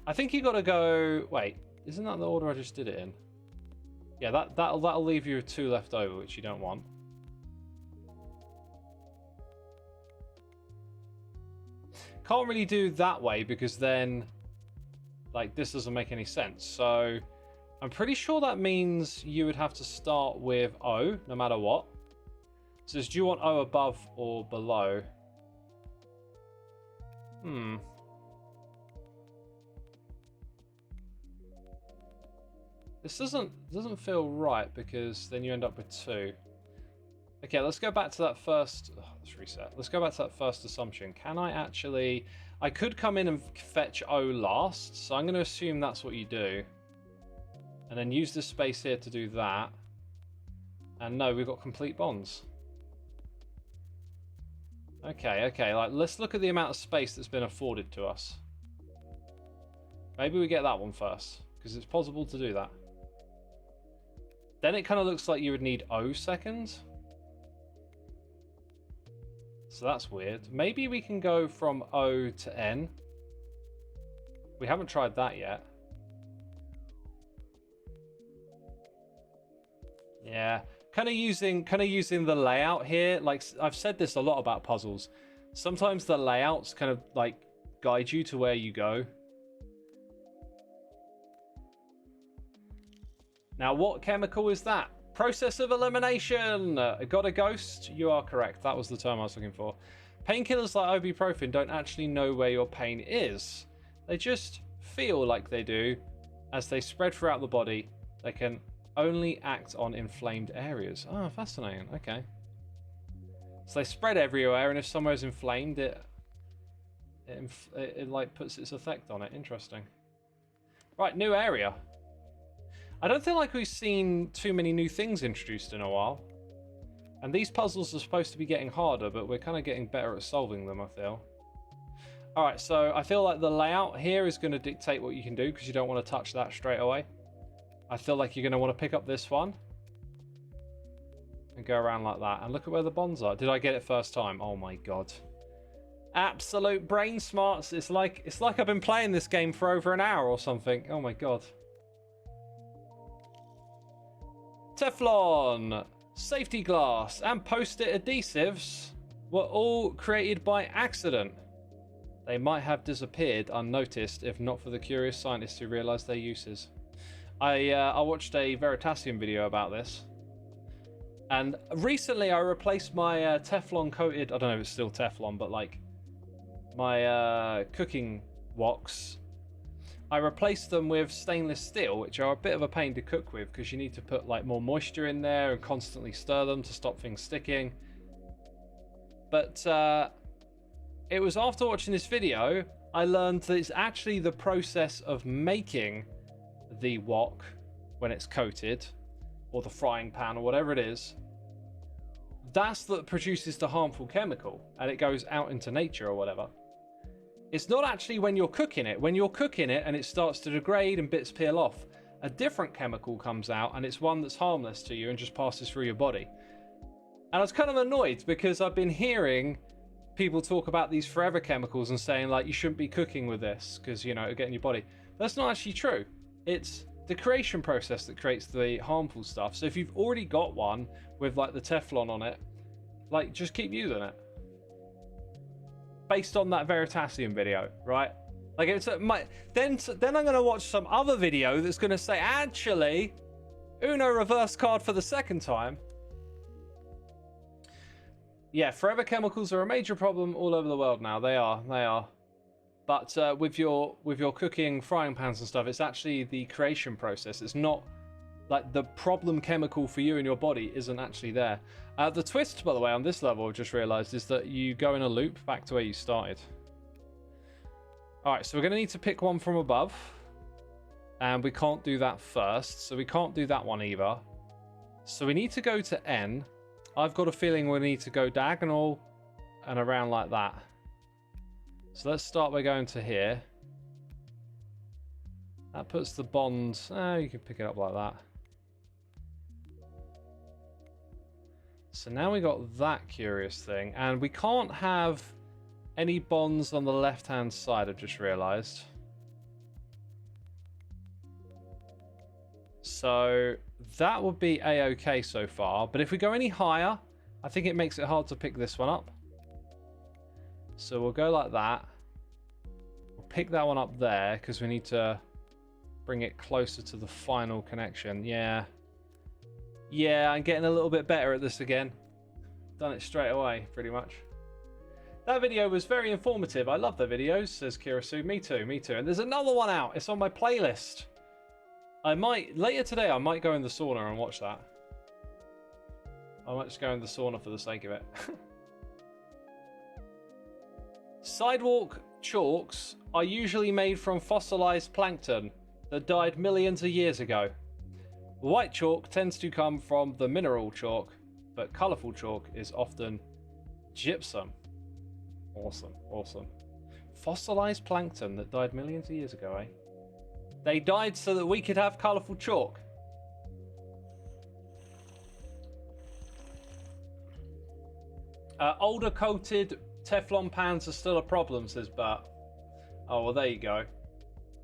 I think you got to go. Wait, isn't that the order I just did it in? Yeah, that'll leave you with 2 left over, which you don't want. Can't really do that way because then, like, this doesn't make any sense. So I'm pretty sure that means you would have to start with O, no matter what. It says, do you want O above or below? This doesn't feel right because then you end up with 2. Okay, let's go back to that first. Oh, let's reset. Let's go back to that first assumption. Can I actually? I could come in and fetch O last, so I'm going to assume that's what you do, and then use this space here to do that. And no, we've got complete bonds. Okay. Like, let's look at the amount of space that's been afforded to us. Maybe we get that one first because it's possible to do that. Then it kind of looks like you would need O seconds. So that's weird. Maybe we can go from O to N. We haven't tried that yet. Yeah, kind of using the layout here. Like, I've said this a lot about puzzles. Sometimes the layouts kind of like guide you to where you go. Now, what chemical is that? Process of elimination. Got a ghost? You are correct. That was the term I was looking for. Painkillers like ibuprofen don't actually know where your pain is. They just feel like they do. As they spread throughout the body, they can only act on inflamed areas. Oh, fascinating. Okay. So they spread everywhere, and if somewhere is inflamed, it like puts its effect on it. Interesting. Right, new area. I don't feel like we've seen too many new things introduced in a while. And these puzzles are supposed to be getting harder, but we're kind of getting better at solving them, I feel. Alright, so I feel like the layout here is going to dictate what you can do, because you don't want to touch that straight away. I feel like you're going to want to pick up this one. And go around like that. And look at where the bonds are. Did I get it first time? Oh my god. Absolute brain smarts. It's like I've been playing this game for over an hour or something. Oh my god. Teflon, safety glass, and post-it adhesives were all created by accident. They might have disappeared unnoticed if not for the curious scientists who realized their uses. I watched a Veritasium video about this. And recently I replaced my Teflon coated, I don't know if it's still Teflon, but like my cooking woks. I replaced them with stainless steel, which are a bit of a pain to cook with because you need to put like more moisture in there and constantly stir them to stop things sticking. But it was after watching this video, I learned that it's actually the process of making the wok when it's coated, or the frying pan, or whatever it is. That's that produces the harmful chemical, and it goes out into nature or whatever. It's not actually when you're cooking it. When you're cooking it and it starts to degrade and bits peel off, a different chemical comes out, and it's one that's harmless to you and just passes through your body. And I was kind of annoyed because I've been hearing people talk about these forever chemicals and saying like you shouldn't be cooking with this because, you know, it'll get in your body. That's not actually true. It's the creation process that creates the harmful stuff. So if you've already got one with like the Teflon on it, like just keep using it. based on that Veritasium video, right? Like it's then I'm gonna watch some other video that's gonna say actually Uno reverse card for the second time. Yeah, forever chemicals are a major problem all over the world now. They are. But with your cooking frying pans and stuff, it's actually the creation process. It's not like the problem chemical for you in your body isn't actually there. The twist, by the way, on this level, I've just realized, is that you go in a loop back to where you started. All right, so we're going to need to pick one from above. And we can't do that first, so we can't do that one either. So we need to go to N. I've got a feeling we need to go diagonal and around like that. So let's start by going to here. That puts the bond... you can pick it up like that. So now we got that curious thing. And we can't have any bonds on the left-hand side, I've just realised. So that would be a-okay so far. But if we go any higher, I think it makes it hard to pick this one up. So we'll go like that. We'll pick that one up there because we need to bring it closer to the final connection. Yeah, I'm getting a little bit better at this again. Done it straight away, pretty much. That video was very informative. I love the videos, says Kirasu. Me too. And there's another one out. It's on my playlist. Later today, I might go in the sauna and watch that. I might just go in the sauna for the sake of it. Sidewalk chalks are usually made from fossilized plankton that died millions of years ago. White chalk tends to come from the mineral chalk, but colorful chalk is often gypsum. Awesome. Fossilized plankton that died millions of years ago, eh? They died so that we could have colorful chalk. Older coated Teflon pans are still a problem, says Bert. Oh, well, there you go.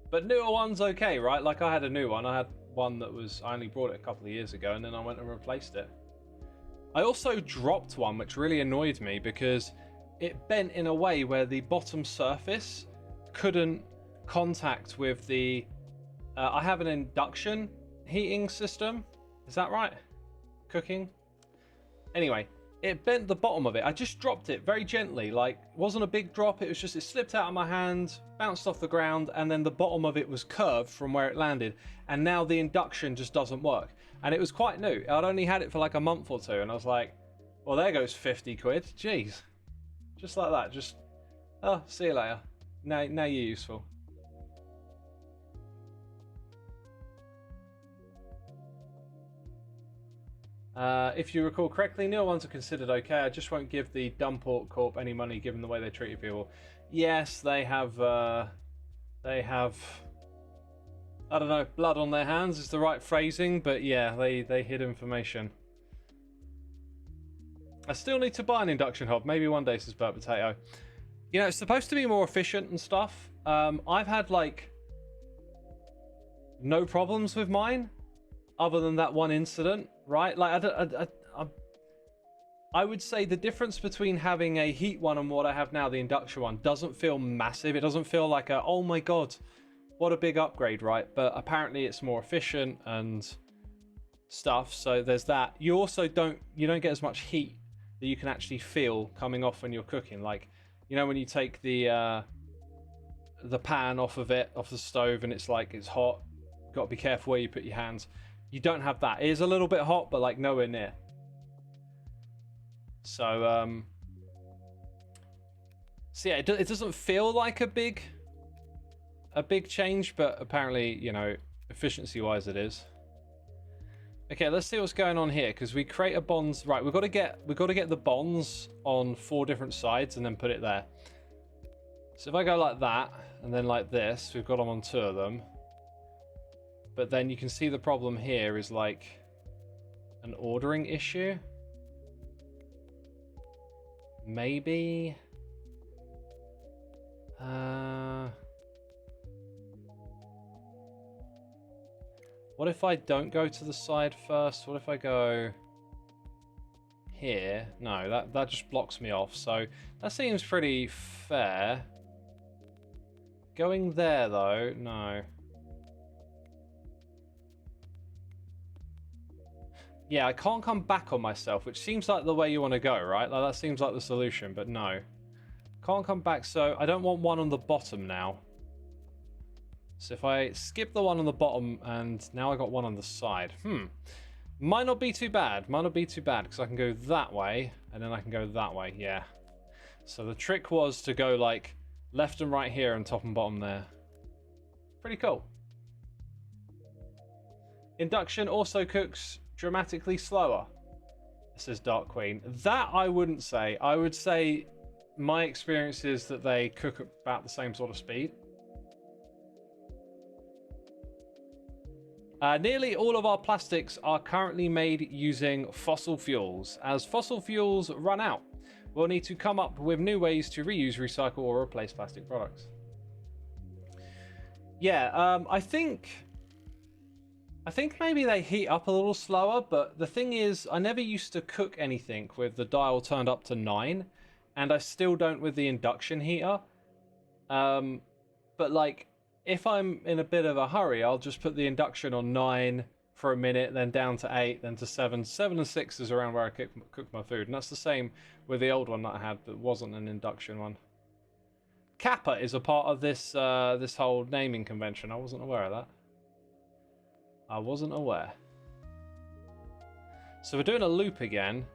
But newer ones, okay, right? Like I had a new one. I had one that was, I only bought it a couple of years ago, and then I went and replaced it. I also dropped one, which really annoyed me because it bent in a way where the bottom surface couldn't contact with the... I have an induction heating system. Is that right? Cooking? Anyway, it bent the bottom of it. I just dropped it very gently. Like, it wasn't a big drop. It was just, it slipped out of my hand, bounced off the ground, and then the bottom of it was curved from where it landed. And now the induction just doesn't work. And it was quite new. I'd only had it for like a month or two. And I was like, well, there goes 50 quid. Jeez. Just like that. Just, oh, see you later. Now you're useful. If you recall correctly, newer ones are considered okay. I just won't give the Dumport Corp any money given the way they treated people. Yes, they have, I don't know, blood on their hands is the right phrasing, but yeah, they hid information. I still need to buy an induction hob. Maybe one day, says Burt Potato. You know, it's supposed to be more efficient and stuff. I've had, like, no problems with mine, other than that one incident, right? Like, I would say the difference between having a heat one and what I have now, the induction one, doesn't feel massive. It doesn't feel like a, oh my god, what a big upgrade, right? But apparently it's more efficient and stuff, so there's that. You also don't get as much heat that you can actually feel coming off when you're cooking. Like, you know, when you take the pan off the stove and it's like, it's hot, you've got to be careful where you put your hands. You don't have that. It is a little bit hot, but like nowhere near. So yeah, it doesn't feel like a big change, but apparently, you know, efficiency wise it is. Okay, let's see what's going on here, because we create a bonds. Right, we've got to get the bonds on 4 different sides and then put it there. So if I go like that and then like this, we've got them on 2 of them. But then you can see the problem here is like an ordering issue. Maybe. What if I don't go to the side first? What if I go here. No, that just blocks me off. So that seems pretty fair. Going there, though, no. Yeah, I can't come back on myself, which seems like the way you want to go, right? Like, that seems like the solution, but no. Can't come back, so I don't want one on the bottom now. So if I skip the one on the bottom, and now I got one on the side. Might not be too bad. Might not be too bad, because I can go that way, and then I can go that way, yeah. So the trick was to go, like, left and right here, and top and bottom there. Pretty cool. Induction also cooks dramatically slower, says Dark Queen. That I wouldn't say. I would say my experience is that they cook about the same sort of speed. Nearly all of our plastics are currently made using fossil fuels. As fossil fuels run out, we'll need to come up with new ways to reuse, recycle, or replace plastic products. Yeah, I think maybe they heat up a little slower, but the thing is, I never used to cook anything with the dial turned up to 9, and I still don't with the induction heater. But like, if I'm in a bit of a hurry, I'll just put the induction on 9 for a minute, then down to 8, then to 7. 7 and 6 is around where I cook my food, and that's the same with the old one that I had that wasn't an induction one. Kappa is a part of this this whole naming convention. I wasn't aware of that. I wasn't aware. So we're doing a loop again.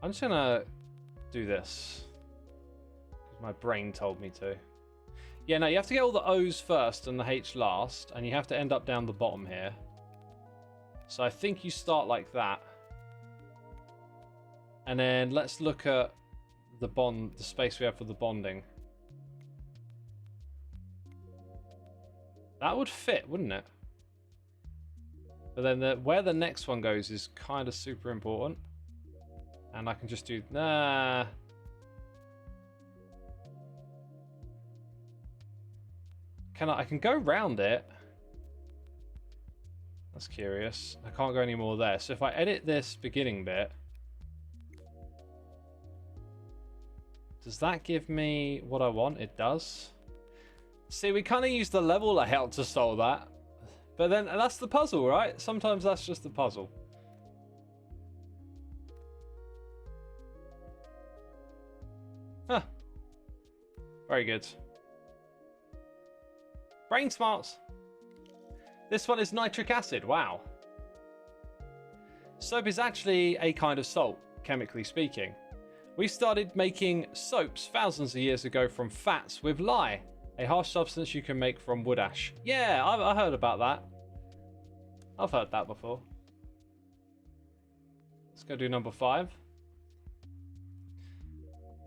I'm just gonna do this. My brain told me to. Yeah, no, you have to get all the O's first and the H last, and you have to end up down the bottom here. So I think you start like that. And then let's look at the space we have for the bonding. That would fit, wouldn't it? But then where the next one goes is kind of super important. And I can just do... Nah... I can go round it. That's curious. I can't go any more there. So if I edit this beginning bit, does that give me what I want? It does. See, we kind of use the level layout to solve that. But then that's the puzzle, right? Sometimes that's just the puzzle. Huh. Very good. Brain smarts. This one is nitric acid. Wow. Soap is actually a kind of salt, chemically speaking. We started making soaps thousands of years ago from fats with lye, a harsh substance you can make from wood ash. Yeah, I heard about that. I've heard that before. Let's go do number 5.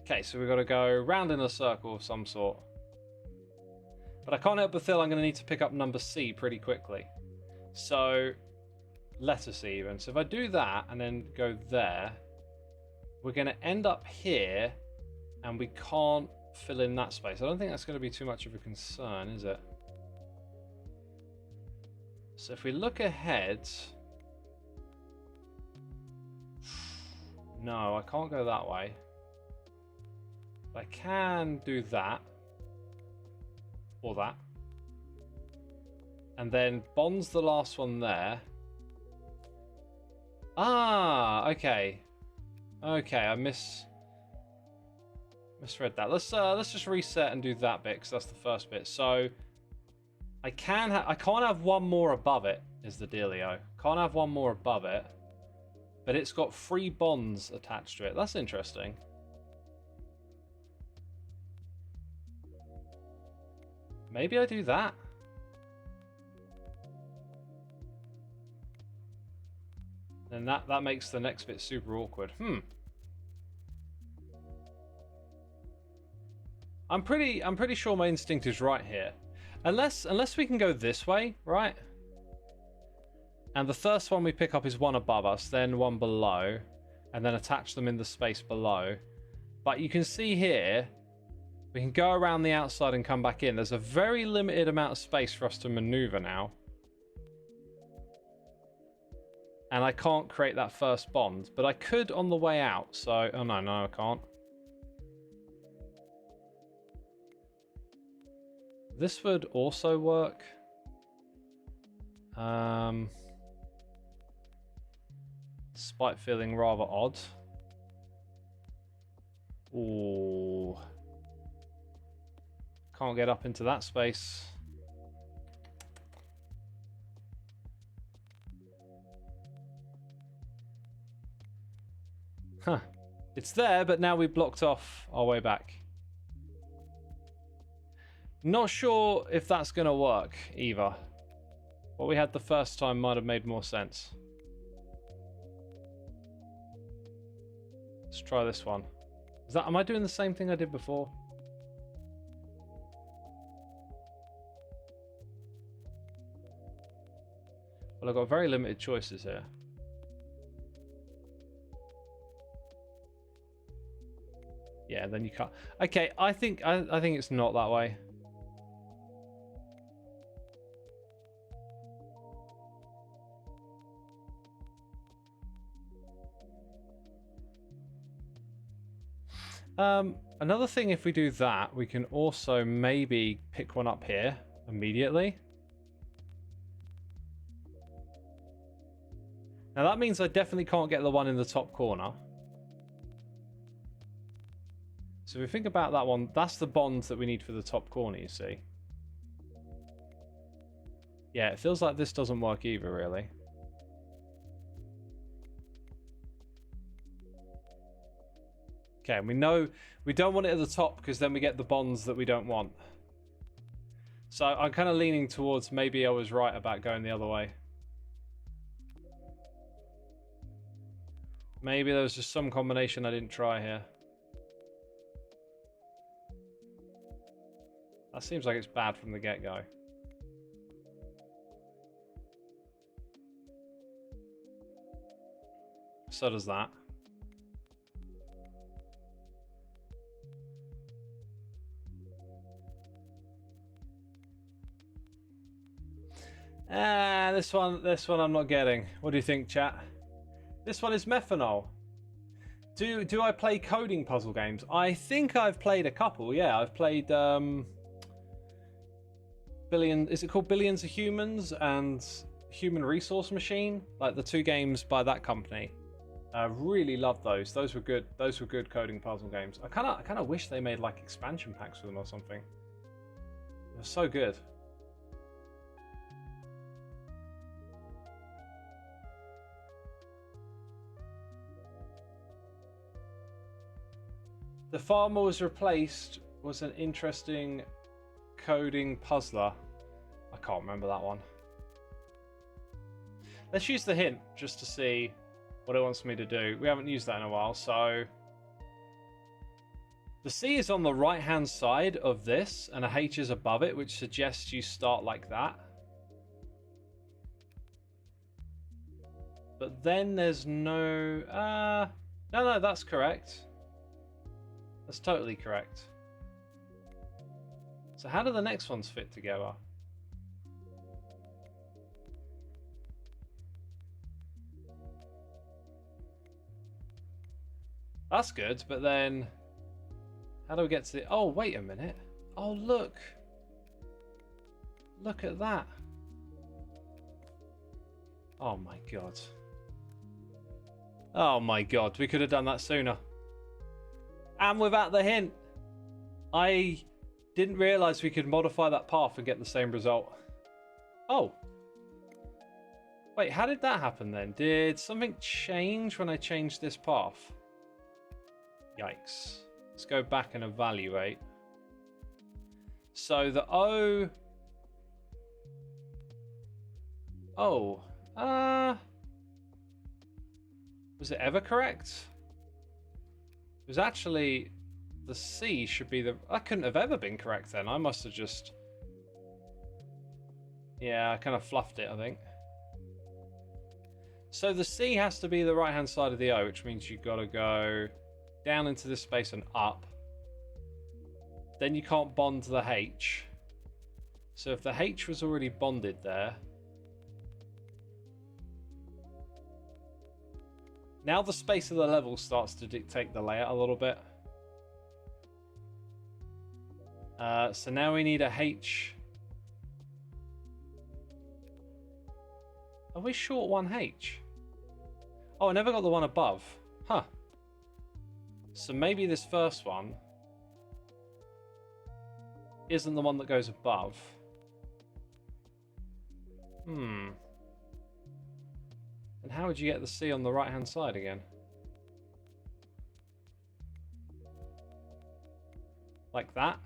Okay, so we've got to go round in a circle of some sort. But I can't help but feel I'm going to need to pick up number C pretty quickly. So, letter C even. So if I do that and then go there, we're going to end up here and we can't fill in that space. I don't think that's going to be too much of a concern, is it? So if we look ahead... No, I can't go that way. I can do that. Or that. And then Bond's the last one there. Ah, okay. Okay, I misread that. Let's just reset and do that bit because that's the first bit. So I can't have one more above it is the dealio. Can't have one more above it. But it's got 3 bonds attached to it. That's interesting. Maybe I do that. Then that makes the next bit super awkward. I'm pretty sure my instinct is right here. Unless we can go this way, right? And the first one we pick up is one above us, then one below, and then attach them in the space below. But you can see here, we can go around the outside and come back in. There's a very limited amount of space for us to maneuver now. And I can't create that first bond, but I could on the way out. So, oh no, I can't. This would also work. Despite feeling rather odd. Ooh. Can't get up into that space. Huh. It's there, but now we've blocked off our way back. Not sure if that's going to work either. What we had the first time might have made more sense. Let's try this one. Am I doing the same thing I did before? Well, I've got very limited choices here. Yeah, then you can't. Okay, I think it's not that way. Another thing, if we do that, we can also maybe pick one up here immediately. Now that means I definitely can't get the one in the top corner. So if we think about that one, that's the bond that we need for the top corner, you see. Yeah, it feels like this doesn't work either, really. Okay, we know we don't want it at the top because then we get the bonds that we don't want. So I'm kind of leaning towards maybe I was right about going the other way. Maybe there was just some combination I didn't try here. That seems like it's bad from the get-go. So does that. This one I'm not getting. What do you think, chat? This one is methanol. Do I play coding puzzle games? I think I've played a couple. Yeah, I've played is it called Billions of Humans and Human Resource Machine? Like the two games by that company. I really loved those. Those were good. Those were good coding puzzle games. I kind of wish they made like expansion packs for them or something. They're so good. The farmer was replaced was an interesting coding puzzler. I can't remember that one. Let's use the hint just to see what it wants me to do. We haven't used that in a while, so... The C is on the right-hand side of this, and a H is above it, which suggests you start like that. But then there's no... No, that's correct. That's totally correct. So how do the next ones fit together? That's good, but then how do we get to the... Oh, wait a minute. Oh, look. Look at that. Oh my god. Oh my god, we could have done that sooner. And without the hint. I didn't realize we could modify that path and get the same result. Oh. Wait, how did that happen then? Did something change when I changed this path? Yikes. Let's go back and evaluate. So the O... Oh. Was it ever correct? It was actually... The C should be the... That couldn't have ever been correct then. I must have just... Yeah, I kind of fluffed it, I think. So the C has to be the right-hand side of the O, which means you've got to go down into this space and up. Then you can't bond to the H. So if the H was already bonded there... Now the space of the level starts to dictate the layout a little bit. So now we need a H. Are we short one H? Oh, I never got the one above. Huh. So maybe this first one isn't the one that goes above. And how would you get the C on the right-hand side again? Like that?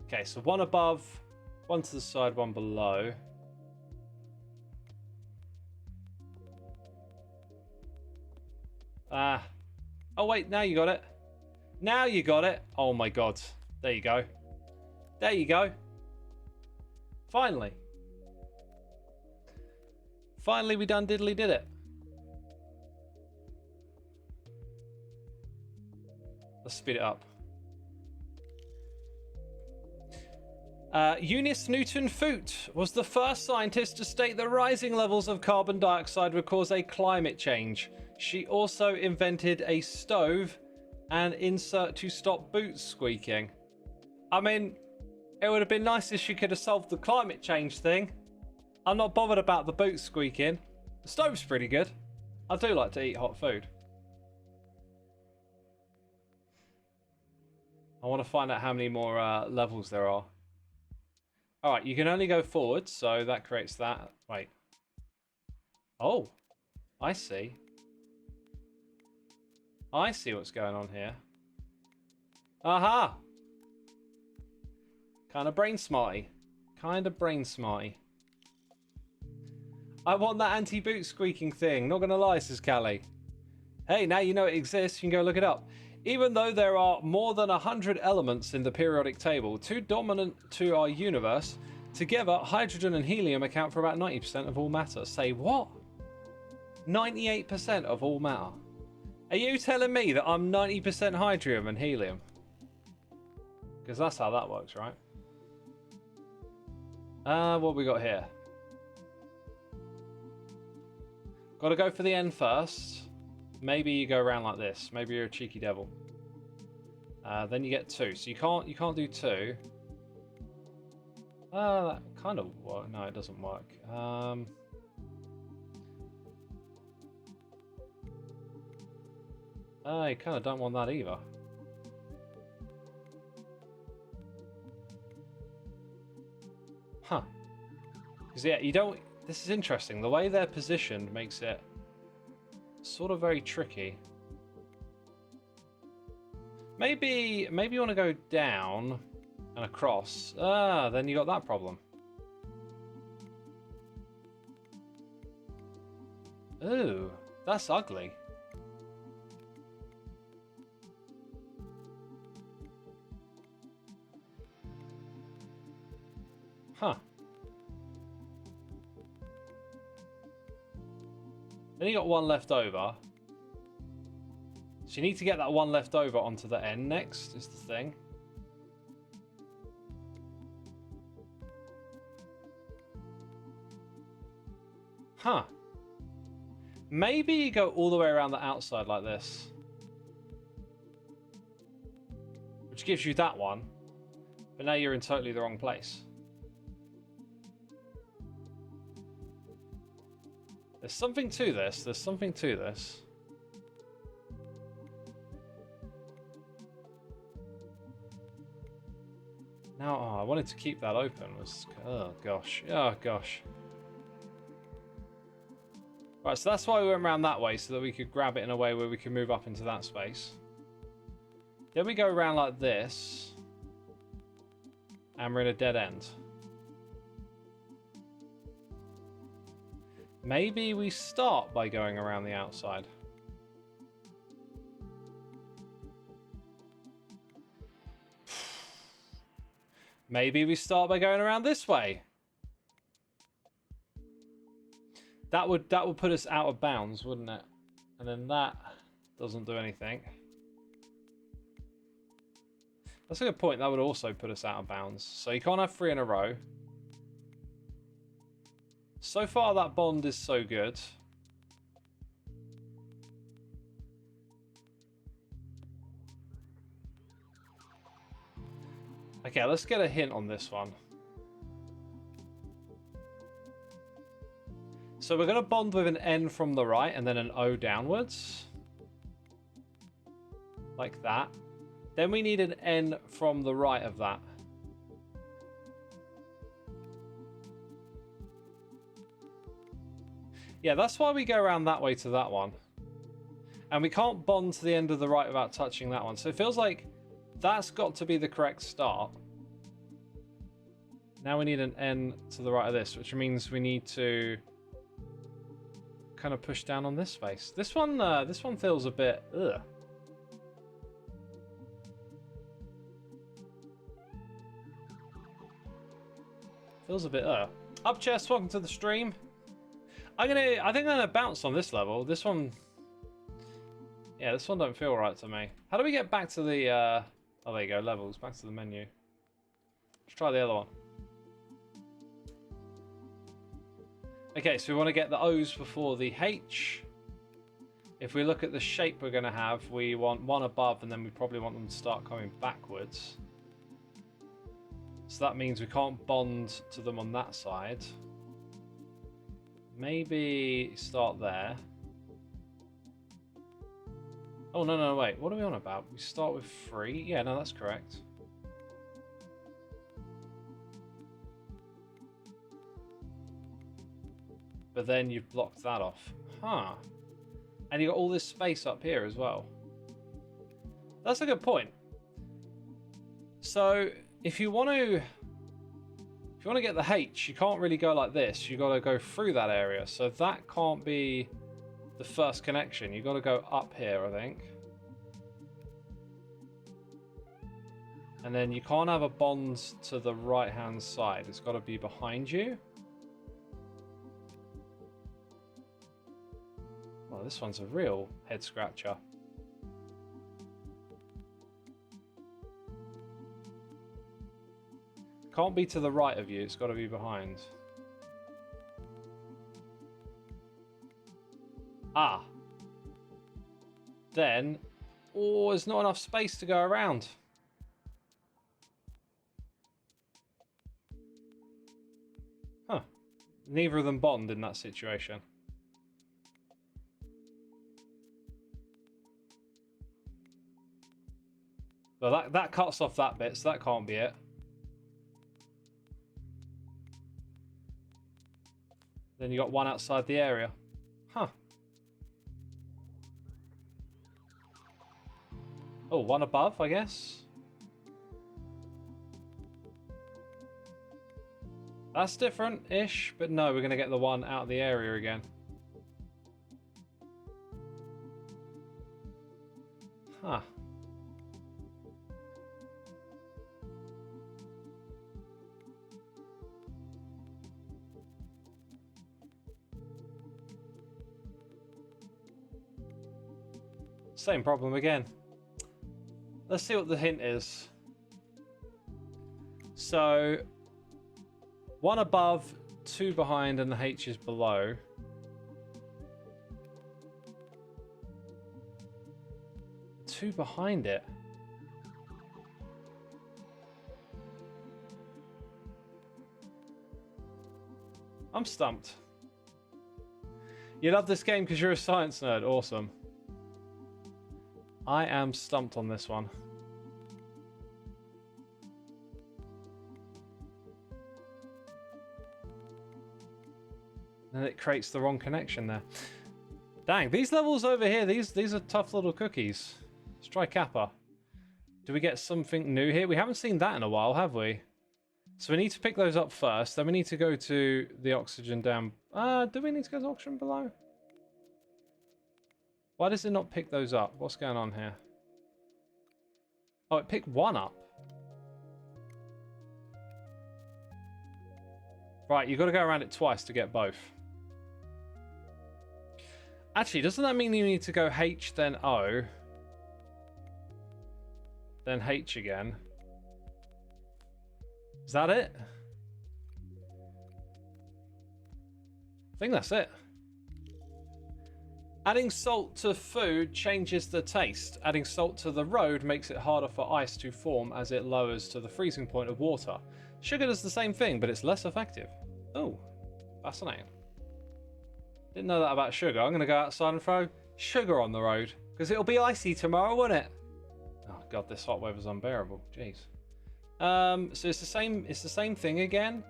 Okay, so one above, one to the side, one below. Oh wait, now you got it. Now you got it. Oh my god. There you go. There you go. Finally. Finally we done diddly did it. Let's speed it up. Eunice Newton-Foote was the first scientist to state that rising levels of carbon dioxide would cause a climate change. She also invented a stove and insert to stop boots squeaking. I mean, it would have been nice if she could have solved the climate change thing. I'm not bothered about the boots squeaking. The stove's pretty good. I do like to eat hot food. I want to find out how many more levels there are. Alright, you can only go forward, so that creates that. Wait. Oh, I see. I see what's going on here. Aha! Kind of brain smarty. Kind of brain smarty. I want that anti-boot squeaking thing. Not gonna lie, says Callie. Hey, now you know it exists, you can go look it up. Even though there are more than 100 elements in the periodic table, too dominant to our universe, together hydrogen and helium account for about 90% of all matter. Say what? 98% of all matter? Are you telling me that I'm 90% hydrogen and helium? Because that's how that works, right? What we got here? Got to go for the end first. Maybe you go around like this. Maybe you're a cheeky devil. Then you get 2. So you can't do 2. That kind of work. No, it doesn't work. I kind of don't want that either. Huh. Because yeah, you don't. This is interesting. The way they're positioned makes it sort of very tricky. Maybe you want to go down and across. Then you got that problem. Ooh, that's ugly. Huh. Then you got one left over. So you need to get that one left over onto the end next, is the thing. Huh. Maybe you go all the way around the outside like this. Which gives you that one. But now you're in totally the wrong place. There's something to this. There's something to this. Now, I wanted to keep that open. Oh, gosh. Oh, gosh. Right, so that's why we went around that way, so that we could grab it in a way where we can move up into that space. Then we go around like this. And we're in a dead end. Maybe we start by going around the outside. Maybe we start by going around this way. That would put us out of bounds, wouldn't it? And then that doesn't do anything. That's a good point. That would also put us out of bounds. So you can't have 3 in a row. So far, that bond is so good. Okay, let's get a hint on this one. So we're going to bond with an N from the right and then an O downwards. Like that. Then we need an N from the right of that. Yeah, that's why we go around that way to that one. And we can't bond to the end of the right without touching that one. So it feels like that's got to be the correct start. Now we need an N to the right of this, which means we need to kind of push down on this face. This one feels a bit ugh. Feels a bit Up chest, welcome to the stream. I think I'm gonna bounce on this level. This one, yeah, this one don't feel right to me. How do we get back to the? Oh, there you go, levels. Back to the menu. Let's try the other one. Okay, so we want to get the O's before the H. If we look at the shape we're gonna have, we want one above, and then we probably want them to start coming backwards. So that means we can't bond to them on that side. Maybe start there. Oh, no, wait. What are we on about? We start with 3? Yeah, no, that's correct. But then you've blocked that off. Huh. And you got all this space up here as well. That's a good point. So, if you want to get the H, you can't really go like this. You got to go through that area. So that can't be the first connection. You got to go up here, I think. And then you can't have a bond to the right-hand side. It's got to be behind you. Well, this one's a real head scratcher. Can't be to the right of you, it's got to be behind. Ah. Then, oh, there's not enough space to go around. Huh. Neither of them bond in that situation. Well, that cuts off that bit, so that can't be it. Then you got one outside the area. Huh. Oh, one above, I guess. That's different-ish, but no, we're going to get the one out of the area again. Huh. Same problem again. Let's see what the hint is. So, one above, 2 behind, and the H is below. Two behind it. I'm stumped. You love this game because you're a science nerd. Awesome. I am stumped on this one. And it creates the wrong connection there. Dang, these levels over here, these are tough little cookies. Let's try Kappa. Do we get something new here? We haven't seen that in a while, have we? So we need to pick those up first. Then we need to go to the oxygen down. Do we need to go to oxygen below? Why does it not pick those up? What's going on here? Oh, it picked one up. Right, you've got to go around it twice to get both. Actually, doesn't that mean you need to go H, then O? Then H again? Is that it? I think that's it. Adding salt to food changes the taste. Adding salt to the road makes it harder for ice to form as it lowers to the freezing point of water. Sugar does the same thing, but it's less effective. Oh, fascinating. Didn't know that about sugar. I'm going to go outside and throw sugar on the road because it'll be icy tomorrow, won't it? Oh god, this hot weather's unbearable. Jeez. So it's the same thing again.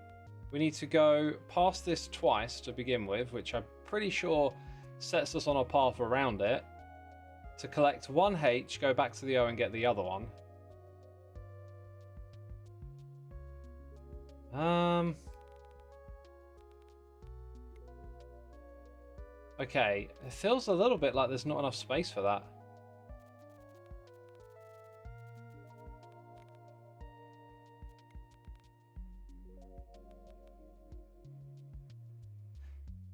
We need to go past this twice to begin with, which I'm pretty sure sets us on a path around it. To collect one H, go back to the O and get the other one. Okay, it feels a little bit like there's not enough space for that.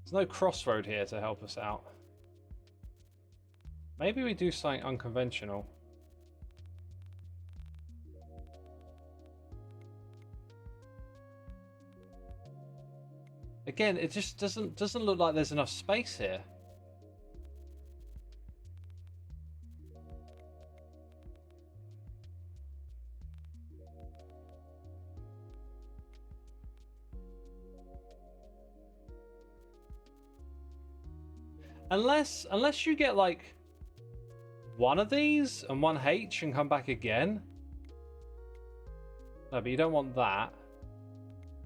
There's no crossroad here to help us out. Maybe we do something unconventional. Again, it just doesn't look like there's enough space here. Unless you get like one of these and one H and come back again. No, but you don't want that.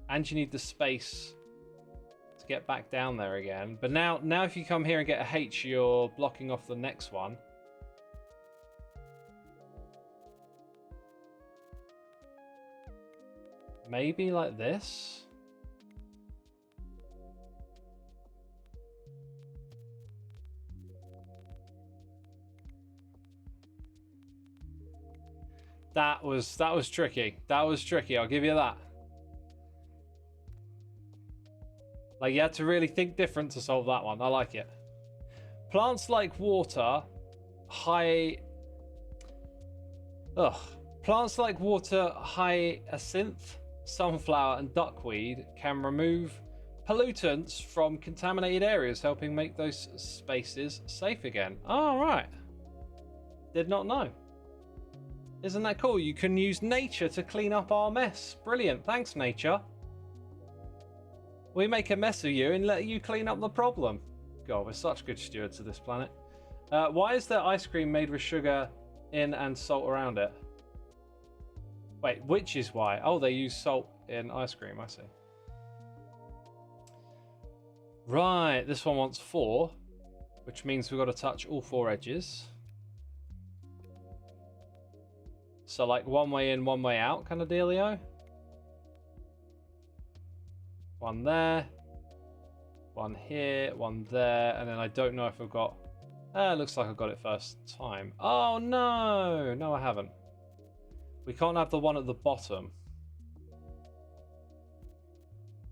And you need the space to get back down there again. But now if you come here and get a H, you're blocking off the next one. Maybe like this. That was tricky. That was tricky, I'll give you that. Like, you had to really think different to solve that one. I like it. Plants like water, Plants like water, hyacinth, sunflower, and duckweed can remove pollutants from contaminated areas, helping make those spaces safe again. Oh, right. Did not know. Isn't that cool? You can use nature to clean up our mess. Brilliant. Thanks, nature. We make a mess of you and let you clean up the problem. God, we're such good stewards of this planet. Why is there ice cream made with sugar in and salt around it? Wait, which is why? Oh, they use salt in ice cream, I see. Right, this one wants 4, which means we've got to touch all 4 edges. So like one way in, one way out kind of dealio. One there, one here, one there, and then I don't know if I've got... looks like I got it first time. Oh no! No, I haven't. We can't have the one at the bottom.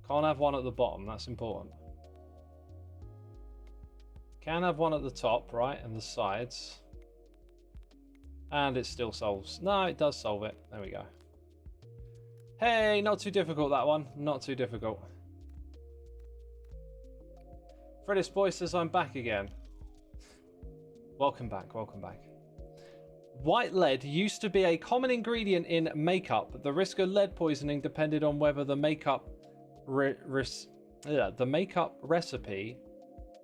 Can't have one at the bottom, that's important. Can have one at the top, right, and the sides. And it still solves. No, it does solve it. There we go. Hey, not too difficult, that one. Not too difficult. Freddy's boy says I'm back again. Welcome back, welcome back. White lead used to be a common ingredient in makeup. The risk of lead poisoning depended on whether the makeup recipe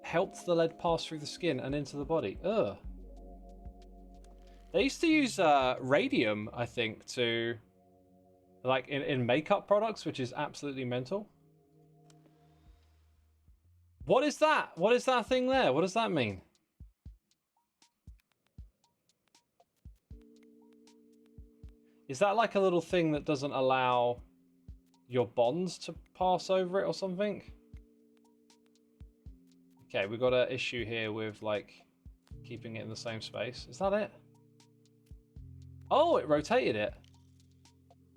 helped the lead pass through the skin and into the body. Ugh. They used to use radium, I think, to like in makeup products, which is absolutely mental. What is that? What is that thing there? What does that mean? Is that like a little thing that doesn't allow your bonds to pass over it or something? Okay, we've got an issue here with like keeping it in the same space. Is that it? Oh, it rotated it.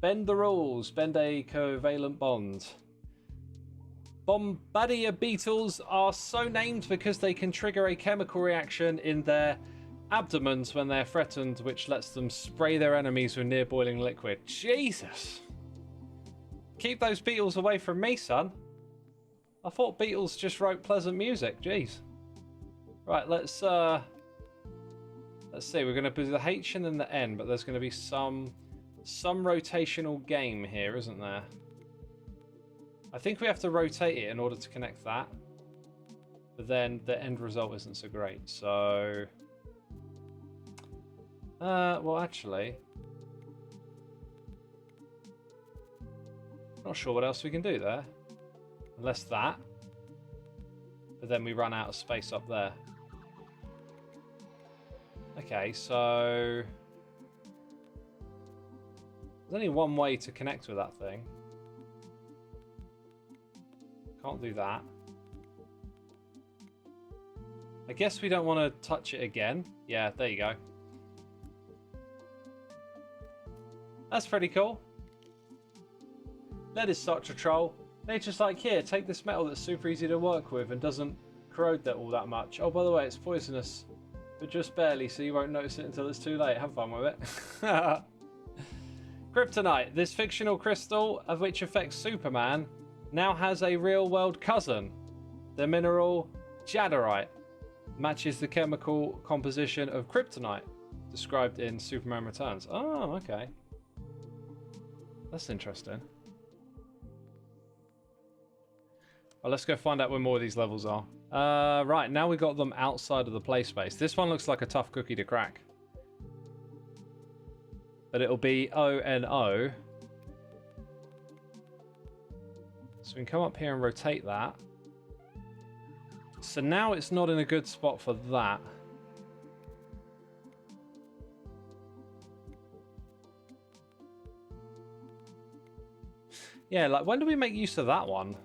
Bend the rules. Bend a covalent bond. Bombardier beetles are so named because they can trigger a chemical reaction in their abdomens when they're threatened, which lets them spray their enemies with near boiling liquid. Jesus. Keep those beetles away from me, son. I thought Beatles just wrote pleasant music. Jeez. Right, let's see. We're going to do the H and then the N, but there's going to be some rotational game here, isn't there? I think we have to rotate it in order to connect that. But then the end result isn't so great. So, well, actually, not sure what else we can do there, unless that. But then we run out of space up there. Okay, so there's only one way to connect with that thing. Can't do that. I guess we don't want to touch it again. Yeah, there you go. That's pretty cool. Lead is such a troll. They're just like, here, take this metal that's super easy to work with and doesn't corrode that all that much. Oh, by the way, it's poisonous, but just barely, so you won't notice it until it's too late. Have fun with it. Kryptonite, this fictional crystal of which affects Superman, now has a real-world cousin. The mineral jadarite matches the chemical composition of kryptonite described in Superman Returns. Oh, okay. That's interesting. Well, let's go find out where more of these levels are. Right, now we got them outside of the play space. This one looks like a tough cookie to crack. But it'll be O and O. So we can come up here and rotate that. So now it's not in a good spot for that. Yeah, like when do we make use of that one?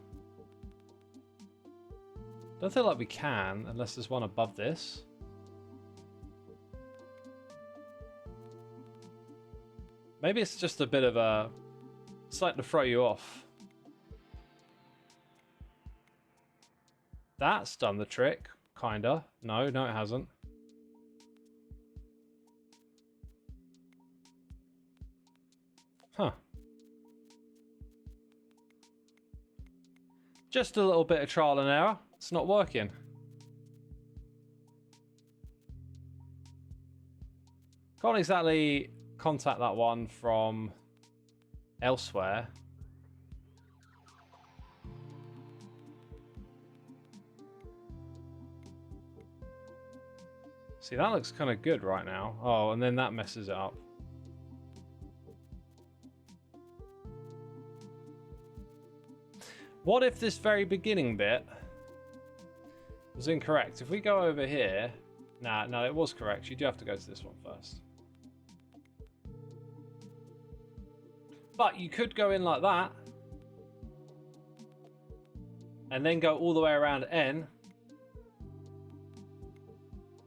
Don't feel like we can, unless there's one above this. Maybe it's just a bit of a... something to throw you off. That's done the trick, kinda. No, it hasn't. Huh. Just a little bit of trial and error. It's not working. Can't exactly contact that one from elsewhere. See, that looks kind of good right now. Oh, and then that messes it up. What if this very beginning bit was incorrect? If we go over here... Nah, no, it was correct. You do have to go to this one first. But you could go in like that. And then go all the way around N.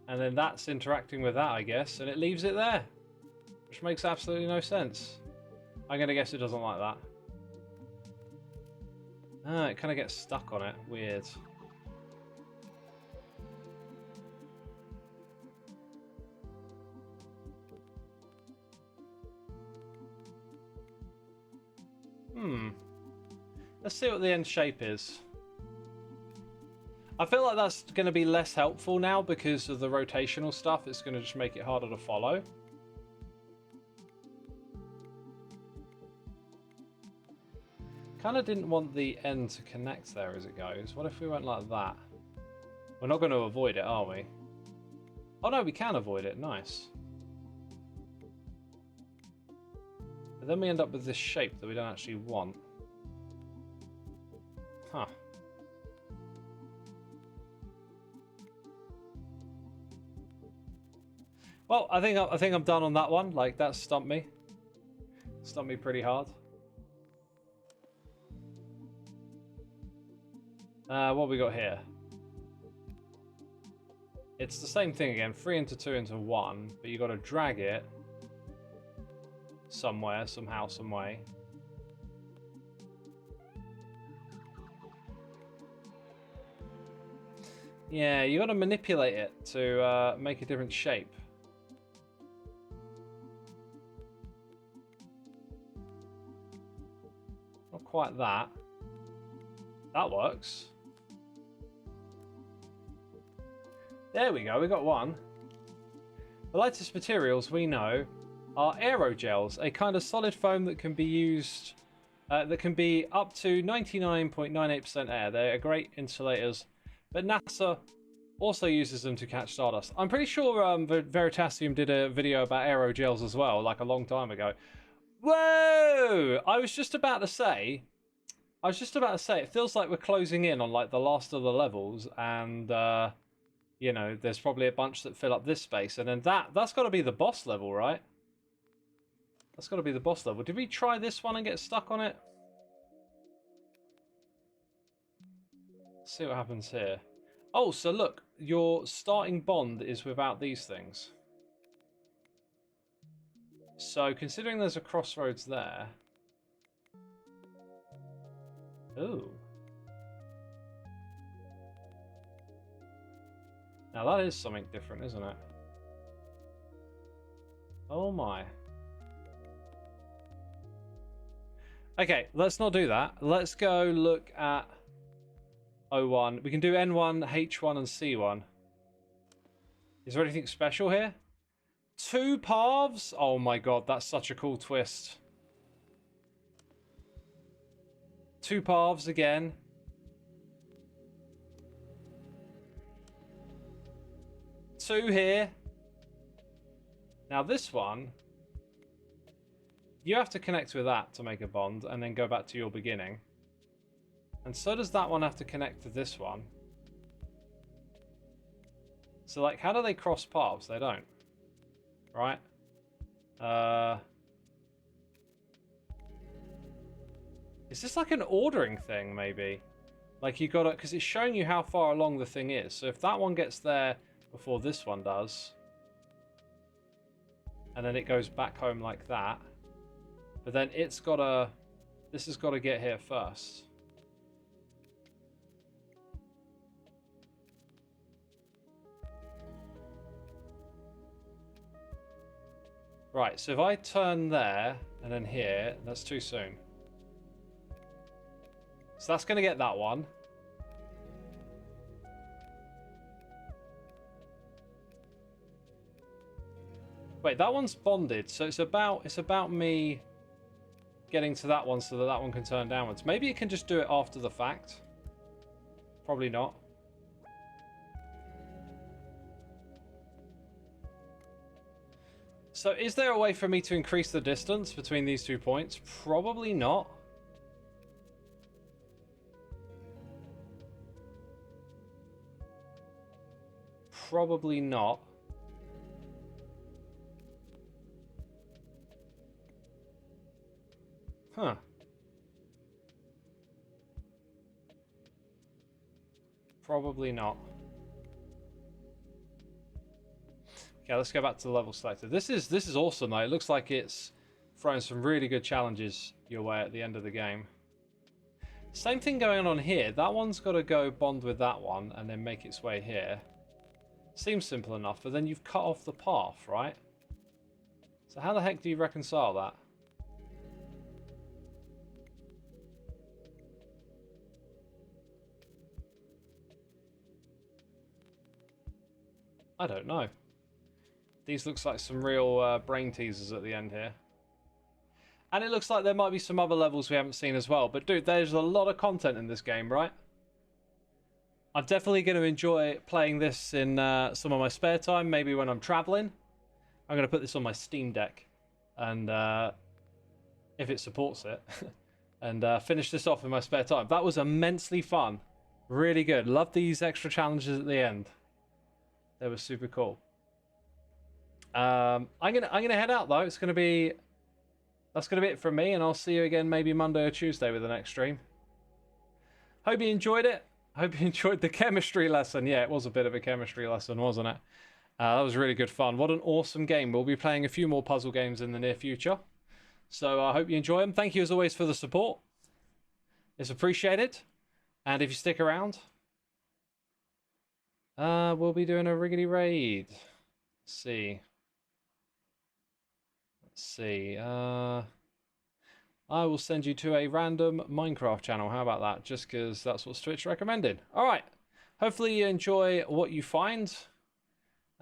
And then that's interacting with that, I guess. And it leaves it there. Which makes absolutely no sense. I'm going to guess it doesn't like that. Ah, it kind of gets stuck on it. Weird. Let's see what the end shape is. I feel like that's going to be less helpful now because of the rotational stuff. It's going to just make it harder to follow. Kind of didn't want the end to connect there as it goes. What if we went like that? We're not going to avoid it, are we? Oh no, we can avoid it. Nice. But then we end up with this shape that we don't actually want. Huh. Well, I think I'm done on that one. Like, that stumped me. Stumped me pretty hard. What we got here? It's the same thing again. 3 into 2 into 1, but you got to drag it somewhere, somehow, some way. Yeah, you got to manipulate it to make a different shape. Not quite that. That works. There we go, we got one. The lightest materials we know are aerogels, a kind of solid foam that can be used, that can be up to 99.98% air. They're great insulators, but NASA also uses them to catch stardust. I'm pretty sure Veritasium did a video about aerogels as well, like a long time ago. Whoa! I was just about to say, it feels like we're closing in on like the last of the levels, and you know, there's probably a bunch that fill up this space, and then that's got to be the boss level, right? That's got to be the boss level. Did we try this one and get stuck on it? Let's see what happens here. Oh, so look, your starting bond is without these things. So considering there's a crossroads there. Ooh. Now that is something different, isn't it? Oh my. Okay, let's not do that. Let's go look at O1. We can do N1, H1, and C1. Is there anything special here? 2 paths? Oh my god, that's such a cool twist. 2 paths again. Two here. Now this one, you have to connect with that to make a bond and then go back to your beginning. And so does that one have to connect to this one. So like, how do they cross paths? They don't. Right? Is this like an ordering thing, maybe? Like you gotta, because it's showing you how far along the thing is. So if that one gets there before this one does, and then it goes back home like that, but then it's gotta, this has gotta get here first. Right, so if I turn there and then here, that's too soon. So that's gonna get that one. Wait, that one's bonded, so it's about me getting to that one so that that one can turn downwards. Maybe it can just do it after the fact. Probably not. So is there a way for me to increase the distance between these 2 points? Probably not. Probably not. Huh. Probably not. Okay, let's go back to the level selector. This is awesome though. It looks like it's throwing some really good challenges your way at the end of the game. Same thing going on here. That one's got to go bond with that one and then make its way here. Seems simple enough, but then you've cut off the path, right? So how the heck do you reconcile that? I don't know. These looks like some real brain teasers at the end here. And it looks like there might be some other levels we haven't seen as well. But dude, there's a lot of content in this game, right? I'm definitely going to enjoy playing this in some of my spare time. Maybe when I'm traveling. I'm going to put this on my Steam Deck. And if it supports it. And finish this off in my spare time. That was immensely fun. Really good. Love these extra challenges at the end. They were super cool. I'm gonna head out though. That's gonna be it from me, and I'll see you again maybe Monday or Tuesday with the next stream. Hope you enjoyed it. Hope you enjoyed the chemistry lesson. Yeah, it was a bit of a chemistry lesson, wasn't it? That was really good fun. What an awesome game. We'll be playing a few more puzzle games in the near future. So I hope you enjoy them. Thank you as always for the support. It's appreciated. And if you stick around, we'll be doing a riggedy raid. Let's see. I will send you to a random Minecraft channel. How about that? Just because that's what Twitch recommended. All right. Hopefully you enjoy what you find.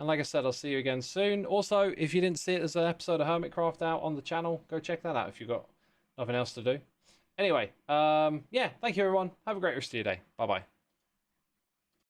And like I said, I'll see you again soon. Also, if you didn't see it, there's an episode of Hermitcraft out on the channel. Go check that out if you've got nothing else to do. Anyway, yeah, thank you everyone. Have a great rest of your day. Bye-bye.